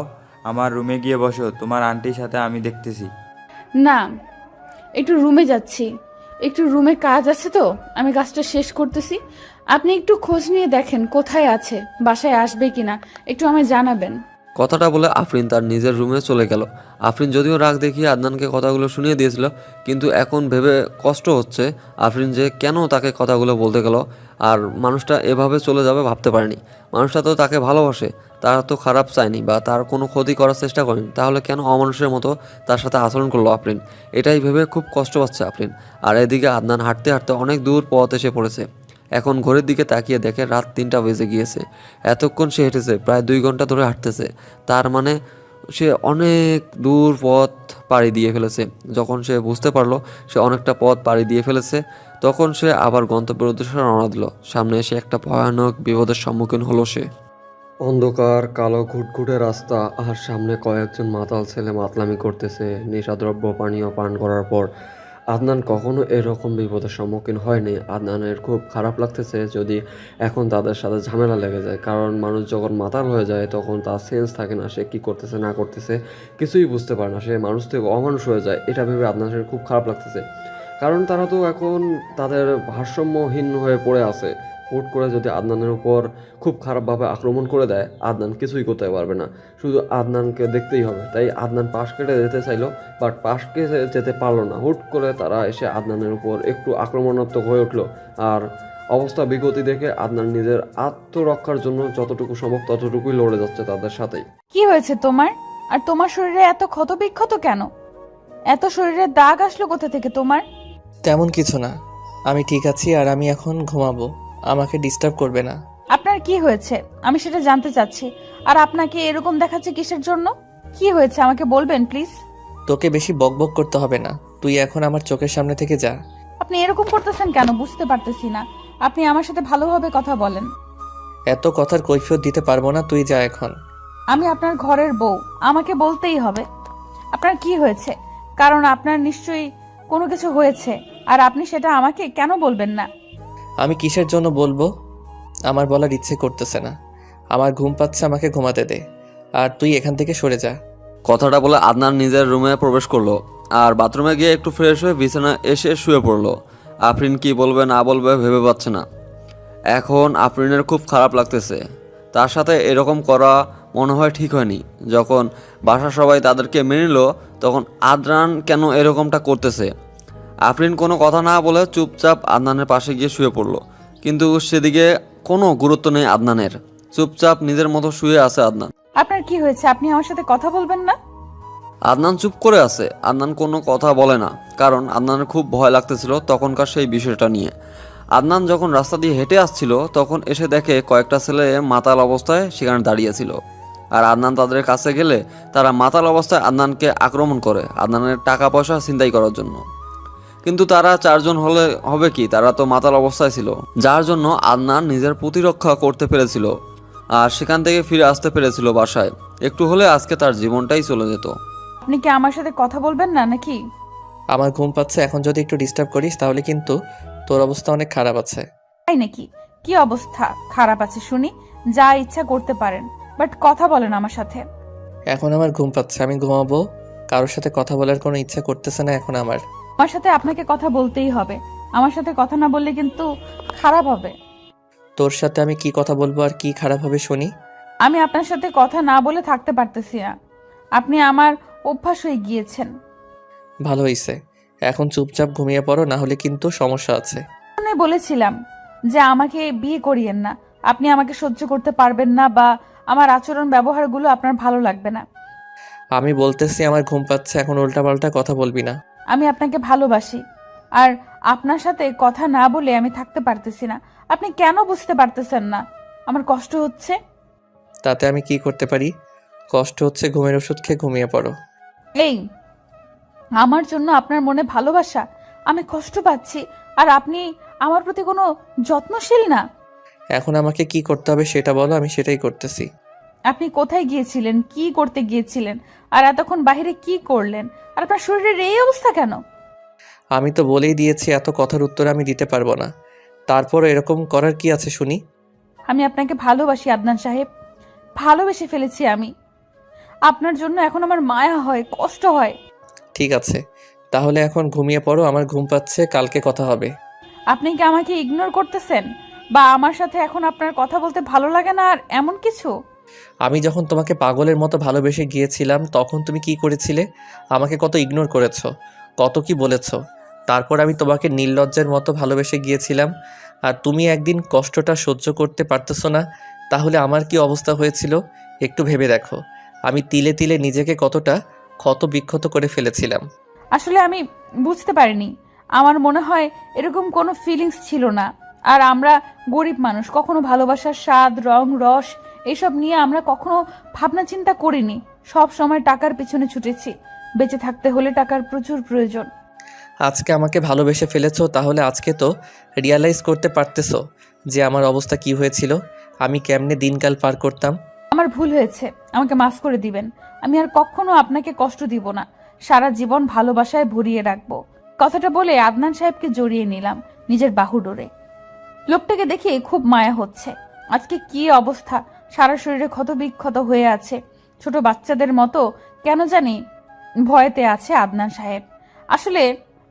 আমার রুমে গিয়ে বসো, তোমার আন্টির সাথে আমি দেখতেছি। না, একটু রুমে যাচ্ছি, একটু রুমে কাজ আছে তো, আমি কাজটা শেষ করতেছি। আপনি একটু খোঁজ নিয়ে দেখেন কোথায় আছে, বাসায় আসবে কিনা, একটু আমায় জানাবেন। কথাটা বলে আফরিন তার নিজের রুমে চলে গেল। আফরিন যদিও রাগ দেখিয়ে আদনানকে কথাগুলো শুনিয়ে দিয়েছিল, কিন্তু এখন ভেবে কষ্ট হচ্ছে আফরিন যে কেন তাকে কথাগুলো বলতে গেল। আর মানুষটা এভাবে চলে যাবে ভাবতে পারেনি। মানুষটা তো তাকে ভালোবাসে, তার তো খারাপ চায়নি বা তার কোনো ক্ষতি করার চেষ্টা করেনি, তাহলে কেন অমানুষের মতো তার সাথে আচরণ করলো আফরিন? এটাই ভেবে খুব কষ্ট পাচ্ছে আফরিন। আর এদিকে আদনান হাঁটতে হাঁটতে অনেক দূর পথ এসে পড়েছে। এখন ঘড়ির দিকে তাকিয়ে দেখে রাত 3টা বেজে গিয়েছে। এতক্ষণ সে হেঁটেছে, প্রায় 2 ঘন্টা ধরে হাঁটতেছে। তার মানে সে অনেক দূর পথ পাড়ি দিয়ে ফেলেছে। যখন সে বুঝতে পারলো সে অনেকটা পথ পাড়ি দিয়ে ফেলেছে, তখন সে আবার গন্তব্যের উদ্দেশ্যে রওনা দিল। সামনে এসে একটা ভয়ানক বিপদের সম্মুখীন হলো সে। অন্ধকার কালো ঘুটঘুটে রাস্তা, আর সামনে কয়েকজন মাতাল ছেলে মাতলামি করতেছে নেশাদ্রব্য পানীয় পান করার পর। আদনান কখনো এরকম বিপদের সম্মুখীন হয়নি। আদনানের খুব খারাপ লাগতেছে যদি এখন তাদের সাথে ঝামেলা লেগে যায়, কারণ মানুষ যখন মাতাল হয়ে যায় তখন তার সেন্স থাকে না, সে কী করতেছে না করতেছে কিছুই বুঝতে পারে না, সে মানুষ থেকে অমানুষ হয়ে যায়। এটা ভেবে আদনানের খুব খারাপ লাগতেছে, কারণ তারা তো এখন তাদের ভারসাম্যহীন হয়ে পড়ে আছে। হুট করে যদি আদনানের উপর খুব খারাপভাবে আক্রমণ করে দেয়, আদনান কিছুই করতে পারবে না, শুধু আদনানকে দেখতেই হবে। তাই আদনান পাশ কেটে যেতে চাইলো, বাট পাশ কেটে যেতে পারলো না। হুট করে তারা এসে আদনানের উপর একটু আক্রমণাত্মক হয়ে উঠলো। আর অবস্থা বিগতি দেখে আদনান নিজের আত্মরক্ষার জন্য যতটুকু সম্ভব ততটুকুই লড়ে যাচ্ছে তাদের সাথেই। কি হয়েছে তোমার? আর তোমার শরীরে এত ক্ষত বিক্ষত কেন? এত শরীরে দাগ আসলো কোথা থেকে তোমার? তেমন কিছু না, আমি ঠিক আছি আর আমি এখন ঘুমাবো, আমাকে ডিস্টার্ব করবে না। আপনার কি হয়েছে আমি সেটা জানতে চাচ্ছি। আর আপনাকে এরকম দেখাচ্ছে কিসের জন্য? কি হয়েছে আমাকে বলবেন প্লিজ? তোকে বেশি বকবক করতে হবে না, তুই এখন আমার চোখের সামনে থেকে যা। আপনি এরকম করতেছেন কেন বুঝতে পারতেছি না। আপনি আমার সাথে ভালোভাবে কথা বলেন। এত কথার কৈফিয়ত দিতে পারবো না, তুই যা এখন। আমি আপনার ঘরের বউ, আমাকে বলতেই হবে আপনার কি হয়েছে। কারণ আপনার নিশ্চয়ই কোনো কিছু হয়েছে, আর আপনি সেটা আমাকে কেন বলবেন না? আমি কিসের জন্য বলবো? আমার বলার ইচ্ছে করতেছে না, আমার ঘুম পাচ্ছে, আমাকে ঘুমাতে দে, আর তুই এখান থেকে সরে যা। কথাটা বলে আদনান নিজের রুমে প্রবেশ করলো, আর বাথরুমে গিয়ে একটু ফ্রেশ হয়ে বিছানা এসে শুয়ে পড়লো। আফরিন কি বলবে না বলবে ভেবে পাচ্ছে না। এখন আফরিনের খুব খারাপ লাগতেছে, তার সাথে এরকম করা মনে হয় ঠিক হয়নি। যখন বাসার সবাই তাদেরকে মেনে নিল, তখন আদনান কেন এরকমটা করতেছে? আফরিন কোনো কথা না বলে চুপচাপ আদনানের পাশে গিয়ে শুয়ে পড়লো, কিন্তু সেদিকে কোনো গুরুত্ব নেই আদনানের। চুপচাপ নিজের মতো শুয়ে আছে আদনান। আপনার কি হয়েছে? আপনি আমার সাথে কথা বলবেন না? আদনান চুপ করে আছে। আদনান কোনো কথা বলে না, কারণ আদনানের খুব ভয় লাগতেছিল তখনকার সেই বিষয়টা নিয়ে। আদনান যখন রাস্তা দিয়ে হেঁটে আসছিল, তখন এসে দেখে কয়েকটা ছেলে মাতাল অবস্থায় সেখানে দাঁড়িয়েছিল। আর আদনান তাদের কাছে গেলে তারা মাতাল অবস্থায় আদনানকে আক্রমণ করে আদনানের টাকা পয়সা ছিনতাই করার জন্য। কিন্তু তারা 4জন হলে হবে কি, তারা তো মাতাল অবস্থায় ছিল, যার জন্য আদনান নিজের প্রতিরক্ষা করতে পেরেছিল আর সেখান থেকে ফিরে আসতে পেরেছিল বাসায়। একটু হলে আজকে তার জীবনটাই চলে যেত। আপনি কি আমার সাথে কথা বলবেন না নাকি? আমার ঘুম পাচ্ছে, এখন যদি একটু ডিস্টার্ব করিস তাহলে কিন্তু তোর অবস্থা অনেক খারাপ আছে। তাই নাকি? কি অবস্থা খারাপ আছে শুনি? যা ইচ্ছা করতে পারেন, বাট কথা বলেন আমার সাথে। এখন আমার ঘুম পাচ্ছে, আমি ঘুমাবো, কারোর সাথে কথা বলার কোনো ইচ্ছা করতেছে না এখন আমার। আমার সাথে আপনাকে কথা বলতেই হবে। আমার সাথে কথা না বললে কিন্তু খারাপ হবে। তোর সাথে আমি কি কথা বলবো আর কি খারাপ হবে শুনি? আমি আপনার সাথে কথা না বলে থাকতে পারতেছি না। আপনি আমার অভ্যাস হয়ে গিয়েছেন। ভালো হইছে, এখন চুপচাপ ঘুমিয়ে পড়ো, না হলে কিন্তু সমস্যা আছে। আমি বলেছিলাম যে আমাকে বিয়ে করিয়েন না। আপনি আমাকে সহ্য করতে পারবেন না, বা আমার আচরণ ব্যবহারগুলো আপনার ভালো লাগবে না। আমি বলতেছি আমার ঘুম পাচ্ছে, এখন উল্টাপাল্টা কথা বলবি না। আমি আপনাকে ভালোবাসি, আর আপনার সাথে কথা না বলে আমি থাকতে পারতেছি না। আপনি কেন বুঝতে পারতেছেন না? আমার কষ্ট হচ্ছে। তাতে আমি কি করতে পারি? কষ্ট হচ্ছে, ঘুমের ওষুধ খেয়ে ঘুমিয়ে পড়ো। এই, আমার জন্য আপনার মনে ভালোবাসা, আমি কষ্ট পাচ্ছি, আর আপনি আমার প্রতি কোনো যত্নশীল না। এখন আমাকে কি করতে হবে সেটা বলো, আমি সেটাই করতেছি। আপনি কোথায় গিয়েছিলেন, কি করতে গিয়েছিলেন, আর এতক্ষণ বাইরে কি করলেন, আর আপনার শরীরের এই অবস্থা কেন? আমি তো বলেই দিয়েছি এত কথার উত্তর আমি দিতে পারবো না। তারপর এরকম করার কি আছে শুনি? আমি আপনাকে ভালোবাসি আদনান সাহেব, ভালোবেসে ফেলেছি আমি। আপনার জন্য এখন আমার মায়া হয়, কষ্ট হয়। ঠিক আছে, তাহলে এখন ঘুমিয়ে পড়ো, আমার ঘুম পাচ্ছে, কালকে কথা হবে। আপনি কি আমাকে ইগনোর করতেছেন, বা আমার সাথে এখন আপনার কথা বলতে ভালো লাগে না আর এমন কিছু? আমি যখন তোমাকে পাগলের মতো ভালোবেসে গিয়েছিলাম তখন তুমি কি করেছিলে? আমাকে কত ইগনোর করেছো, কত কি বলেছো। তারপর আমি তোমাকে নির্লজ্জের মতো ভালোবেসে গিয়েছিলাম, আর তুমি একদিন কষ্টটা সহ্য করতে পারতেছো না। তাহলে আমার কি অবস্থা হয়েছিল একটু ভেবে দেখো। আমি তিলে তিলে নিজেকে কতটা ক্ষত বিক্ষত করে ফেলেছিলাম। আসলে আমি বুঝতে পারিনি, আমার মনে হয় এরকম কোনো ফিলিংস ছিল না। আর আমরা গরিব মানুষ, কখনো ভালোবাসার স্বাদ, রং, রস এইসব নিয়ে আমরা কখনো ভাবনা চিন্তা করিনি। সব সময় টাকার পিছনে ছুটেছি, বেঁচে থাকতে হলে টাকার প্রচুর প্রয়োজন। আজকে আমাকে ভালোবেসে ফেলেছো, তাহলে আজকে তো রিয়ালাইজ করতে পারতেছো যে আমার অবস্থা কি হয়েছিল, আমি কেমনে দিনকাল পার করতাম। আমার ভুল হয়েছে, আমাকে মাফ করে দিবেন। আমি আর কখনো আপনাকে কষ্ট দিব না, সারা জীবন ভালোবাসায় ভরিয়ে রাখবো। কথাটা বলে আদনান সাহেবকে জড়িয়ে নিলাম নিজের বাহু ডোরে। লোকটাকে দেখে খুব মায়া হচ্ছে। আজকে কি অবস্থা, সারা শরীরে ক্ষত বিক্ষত হয়ে আছে, ছোট বাচ্চাদের মতো কেন জানি ভয়েতে আছে আদনান সাহেব। আসলে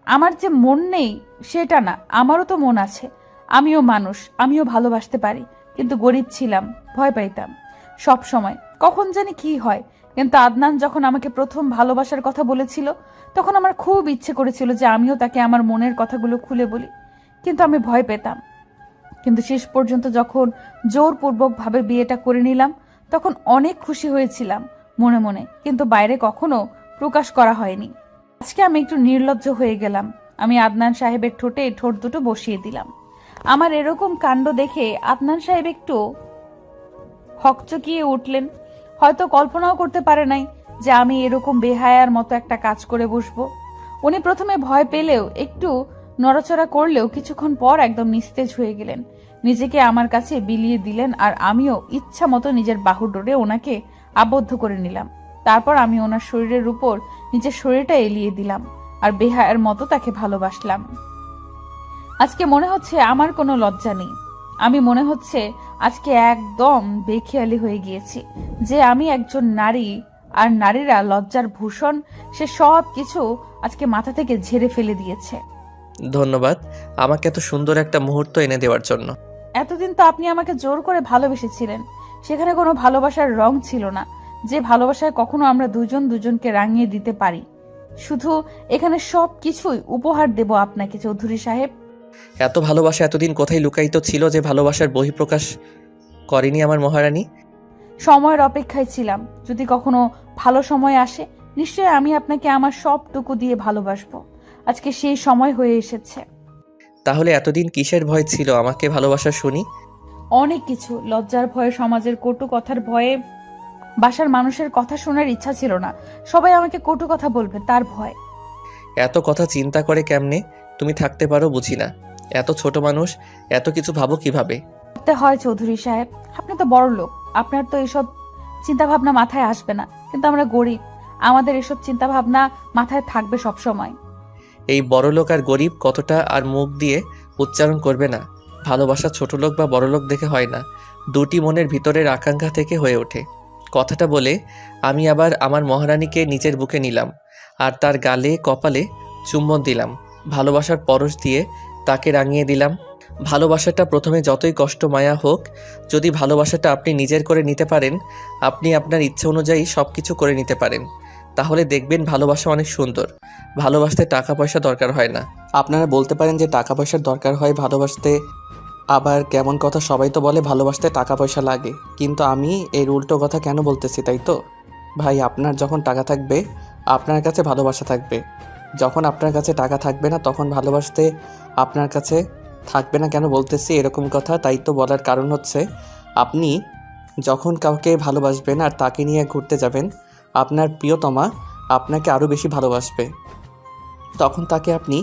আমার যে মন নেই সেটা না, আমারও তো মন আছে। আমিও মানুষ, আমিও ভালোবাসতে পারি, কিন্তু গরিব ছিলাম, ভয় পাইতাম সব সময়, কখন জানি কি হয়। কিন্তু আদনান যখন আমাকে প্রথম ভালোবাসার কথা বলেছিল, তখন আমার খুব ইচ্ছে করেছিল যে আমিও তাকে আমার মনের কথাগুলো খুলে বলি, কিন্তু আমি ভয় পেতাম। কিন্তু শেষ পর্যন্ত যখন জোরপূর্বকভাবে বিয়েটা করে নিলাম, তখন অনেক খুশি হয়েছিলাম মনে মনে, কিন্তু বাইরে কখনো প্রকাশ করা হয়নি। আজকে আমি একটু নির্লজ্জ হয়ে গেলাম। আমি আদনান সাহেবের ঠোঁটে ঠোঁট দুটো বসিয়ে দিলাম। আমার এরকম কাণ্ড দেখে আদনান সাহেব একটু হকচকিয়ে উঠলেন। হয়তো কল্পনাও করতে পারে নাই যে আমি এরকম বেহায়ার মতো একটা কাজ করে বসবো। উনি প্রথমে ভয় পেলেও, একটু নড়াচড়া করলেও কিছুক্ষণ পর একদম নিস্তেজ হয়ে গেলেন, নিজেকে আমার কাছে বিলিয়ে দিলেন, আর আমিও ইচ্ছা মতো নিজের বাহু ডোরে ওনাকে আবদ্ধ করে নিলাম। তারপর আমি ওনার শরীরের উপর নিজের শরীরটা এলিয়ে দিলাম, আর বেহায়ার মতো তাকে ভালোবাসলাম। আজকে মনে হচ্ছে আমার কোনো লজ্জা নেই। আমি মনে হচ্ছে আজকে একদম বেখেয়ালি হয়ে গিয়েছি যে আমি একজন নারী, আর নারীরা লজ্জার ভূষণ, সে সব কিছু আজকে মাথা থেকে ঝেড়ে ফেলে দিয়েছে। ধন্যবাদ আমাকে এত সুন্দর একটা মুহূর্ত এনে দেওয়ার জন্য। এতদিন তো আপনি আমাকে জোর করে ভালোবেসেছিলেন, সেখানে কোনো ভালোবাসার রং ছিল না, যে ভালোবাসায় কখনো আমরা দুজন দুজনকে রাঙিয়ে দিতে পারি। শুধু এখানে সব কিছুই উপহার দেব আপনাকে চৌধুরী সাহেব। এত ভালোবাসা এতদিন কোথায় লুকায়িত ছিল যে ভালোবাসার বহিঃপ্রকাশ করেনি আমার মহারানী? সময়ের অপেক্ষায় ছিলাম, যদি কখনো ভালো সময় আসে নিশ্চয়ই আমি আপনাকে আমার সবটুকু দিয়ে ভালোবাসবো। আজকে সেই সময় হয়ে এসেছে। তাহলে এতদিন কিসের ভয় ছিল আমাকে ভালোবাসা শুনি? অনেক কিছু, লজ্জার ভয়ে, সমাজের কটু কথার ভয়ে, বাসার মানুষের কথা শোনার ইচ্ছা ছিল না, সবাই আমাকে কটু কথা বলবে তার ভয়। এত কথা চিন্তা করে কেমনে তুমি থাকতে পারো বুঝি না। এত ছোট মানুষ এত কিছু ভাবো কিভাবে? করতে হয় চৌধুরী সাহেব, আপনি তো বড় লোক, আপনার তো এসব চিন্তা ভাবনা মাথায় আসবে না, কিন্তু আমরা গরিব, আমাদের এসব চিন্তা ভাবনা মাথায় থাকবে সব সময়। এই বড়লোক আর গরিব কতটা আর মুখ দিয়ে উচ্চারণ করবে না। ভালোবাসা ছোট লোক বা বড় লোক দেখে হয় না, দুটি মনের ভিতরের আকাঙ্ক্ষা থেকে হয়ে ওঠে। কথাটা বলে আমি আবার আমার মহারানীকে নিজের বুকে নিলাম, আর তার গালে কপালে চুম্বন দিলাম, ভালোবাসার পরশ দিয়ে তাকে রাঙিয়ে দিলাম। ভালোবাসাটা প্রথমে যতই কষ্ট মায়া হোক, যদি ভালোবাসাটা আপনি নিজের করে নিতে পারেন, আপনি আপনার ইচ্ছে অনুযায়ী সব কিছু করে নিতে পারেন, তাহলে দেখবেন ভালোবাসা অনেক সুন্দর। ভালোবাসতে টাকা পয়সা দরকার হয় না। আপনারা বলতে পারেন যে টাকা পয়সার দরকার হয় ভালোবাসতে, আবার কেমন কথা, সবাই তো বলে ভালোবাসতে টাকা পয়সা লাগে, কিন্তু আমি এর উল্টো কথা কেন বলতেছি তাই তো? ভাই, আপনার যখন টাকা থাকবে আপনার কাছে ভালোবাসা থাকবে, যখন আপনার কাছে টাকা থাকবে না তখন ভালোবাসতে আপনার কাছে থাকবে না। কেন বলতেছি এরকম কথা? তাই তো বলার কারণ হচ্ছে আপনি যখন কাউকে ভালোবাসবেন আর তাকে নিয়ে ঘুরতে যাবেন, আপনার প্রিয়তমা আপনাকে আরও বেশি ভালোবাসবে। তখন তাকে আপনি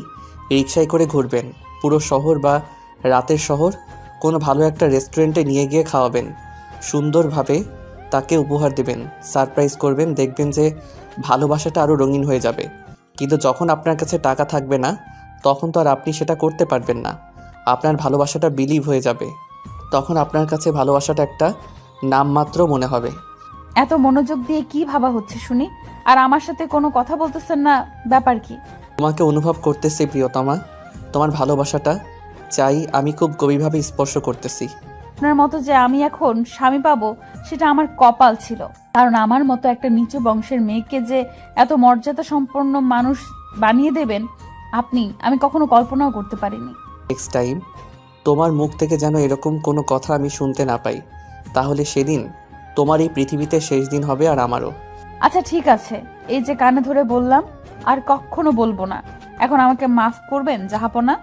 রিকশায় করে ঘুরবেন পুরো শহর বা রাতের শহর, কোনো ভালো একটা রেস্টুরেন্টে নিয়ে গিয়ে খাওয়াবেন, সুন্দরভাবে তাকে উপহার দেবেন, সারপ্রাইজ করবেন, দেখবেন যে ভালোবাসাটা আরও রঙিন হয়ে যাবে। কিন্তু যখন আপনার কাছে টাকা থাকবে না, তখন তো আর আপনি সেটা করতে পারবেন না। আপনার ভালোবাসাটা বিলিভ হয়ে যাবে। তখন আপনার কাছে ভালোবাসাটা একটা নামমাত্র মনে হবে। এত মনোযোগ দিয়ে কি ভাবা হচ্ছে শুনি, আর আমার সাথে কোনো কথা বলতেছেন না, ব্যাপার কি? তোমাকে অনুভব করতেছি প্রিয়তমা, তোমার ভালোবাসাটা চাই আমি খুব গভীরভাবে স্পর্শ করতেছি। আপনার মতো যে আমি এখন স্বামী পাবো সেটা আমার কপাল ছিল, কারণ আমার মতো একটা নিচু বংশের মেয়েকে যে এত মর্যাদা সম্পন্ন মানুষ বানিয়ে দেবেন আপনি, আমি কখনো কল্পনাও করতে পারিনি। নেক্সট টাইম তোমার মুখ থেকে যেন এরকম কোনো কথা আমি শুনতে না পাই, তাহলে সেদিন তোমার এই পৃথিবীতে শেষ দিন হবে আর আমারও। আচ্ছা ঠিক আছে, এই যে কানে ধরে বললাম, আর কখনো বলবো না। এখন আমাকে মাফ করবেন জাহাপনা?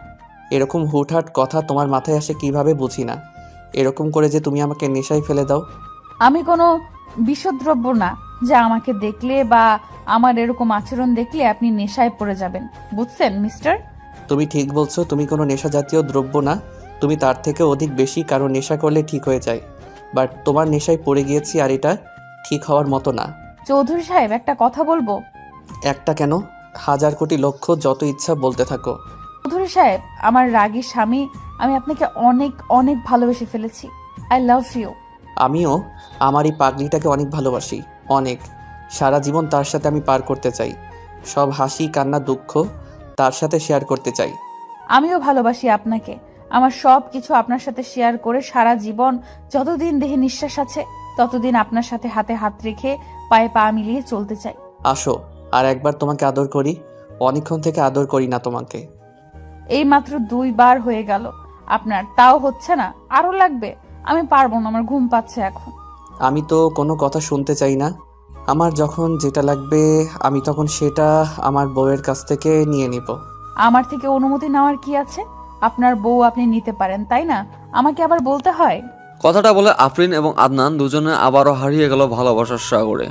এরকম হুটহাট কথা তোমার মাথায় আসে কিভাবে বুঝি না। এরকম করে যে তুমি আমাকে নেশায় ফেলে দাও। আমি কোনো বিষদ্রব্য না যে আমাকে দেখলে বা আমার এরকম আচরণ দেখলে আপনি নেশায় পড়ে যাবেন, বুঝছেন মিস্টার? তুমি ঠিক বলছো, তুমি কোনো নেশা জাতীয় দ্রব্য না, তুমি তার থেকে অধিক বেশি, কারণ নেশা করলে ঠিক হয়ে যায়। বাট তোমার নেশায় পড়ে গিয়েছি আর এটা ঠিক হওয়ার মতো না। চৌধুরী সাহেব একটা কথা বলবো? একটা কেন, হাজার কোটি লক্ষ যত ইচ্ছা বলতে থাকো। চৌধুরী সাহেব, আমার রাগী স্বামী, আমি আপনাকে অনেক অনেক ভালোবেসে ফেলেছি। I love you. আমিও আমার এই পাগলিটাকে অনেক ভালোবাসি, অনেক। সারা জীবন তার সাথে আমি পার করতে চাই, সব হাসি কান্না দুঃখ তার সাথে শেয়ার করতে চাই। আমিও ভালোবাসি আপনাকে, আমার সব কিছু আপনার সাথে শেয়ার করে সারা জীবন যতদিন দেহে নিঃশ্বাস আছে ততদিন আপনার সাথে হাতে হাত রেখে পায়ে পা মিলিয়ে চলতে চাই। আসো আর একবার তোমাকে আদর করি, অনেকক্ষণ থেকে আদর করি না তোমাকে। এই মাত্র 2 বার হয়ে গেল আপনার, তাও হচ্ছে না? আরো লাগবে? আমি পারবো না, আমার ঘুম পাচ্ছে এখন। আমি তো কোনো কথা শুনতে চাই না। আমার যখন যেটা লাগবে আমি তখন সেটা আমার বউয়ের কাছ থেকে নিয়ে নিব। আমার থেকে অনুমতি নেওয়ার কি আছে? আপনার বউ আপনি নিতে পারেন, তাই না? আমাকে আবার বলতে হয়? কথাটা বলে আফরিন এবং আদনান দুজনে আবারও হারিয়ে গেল ভালোবাসার সাগরে।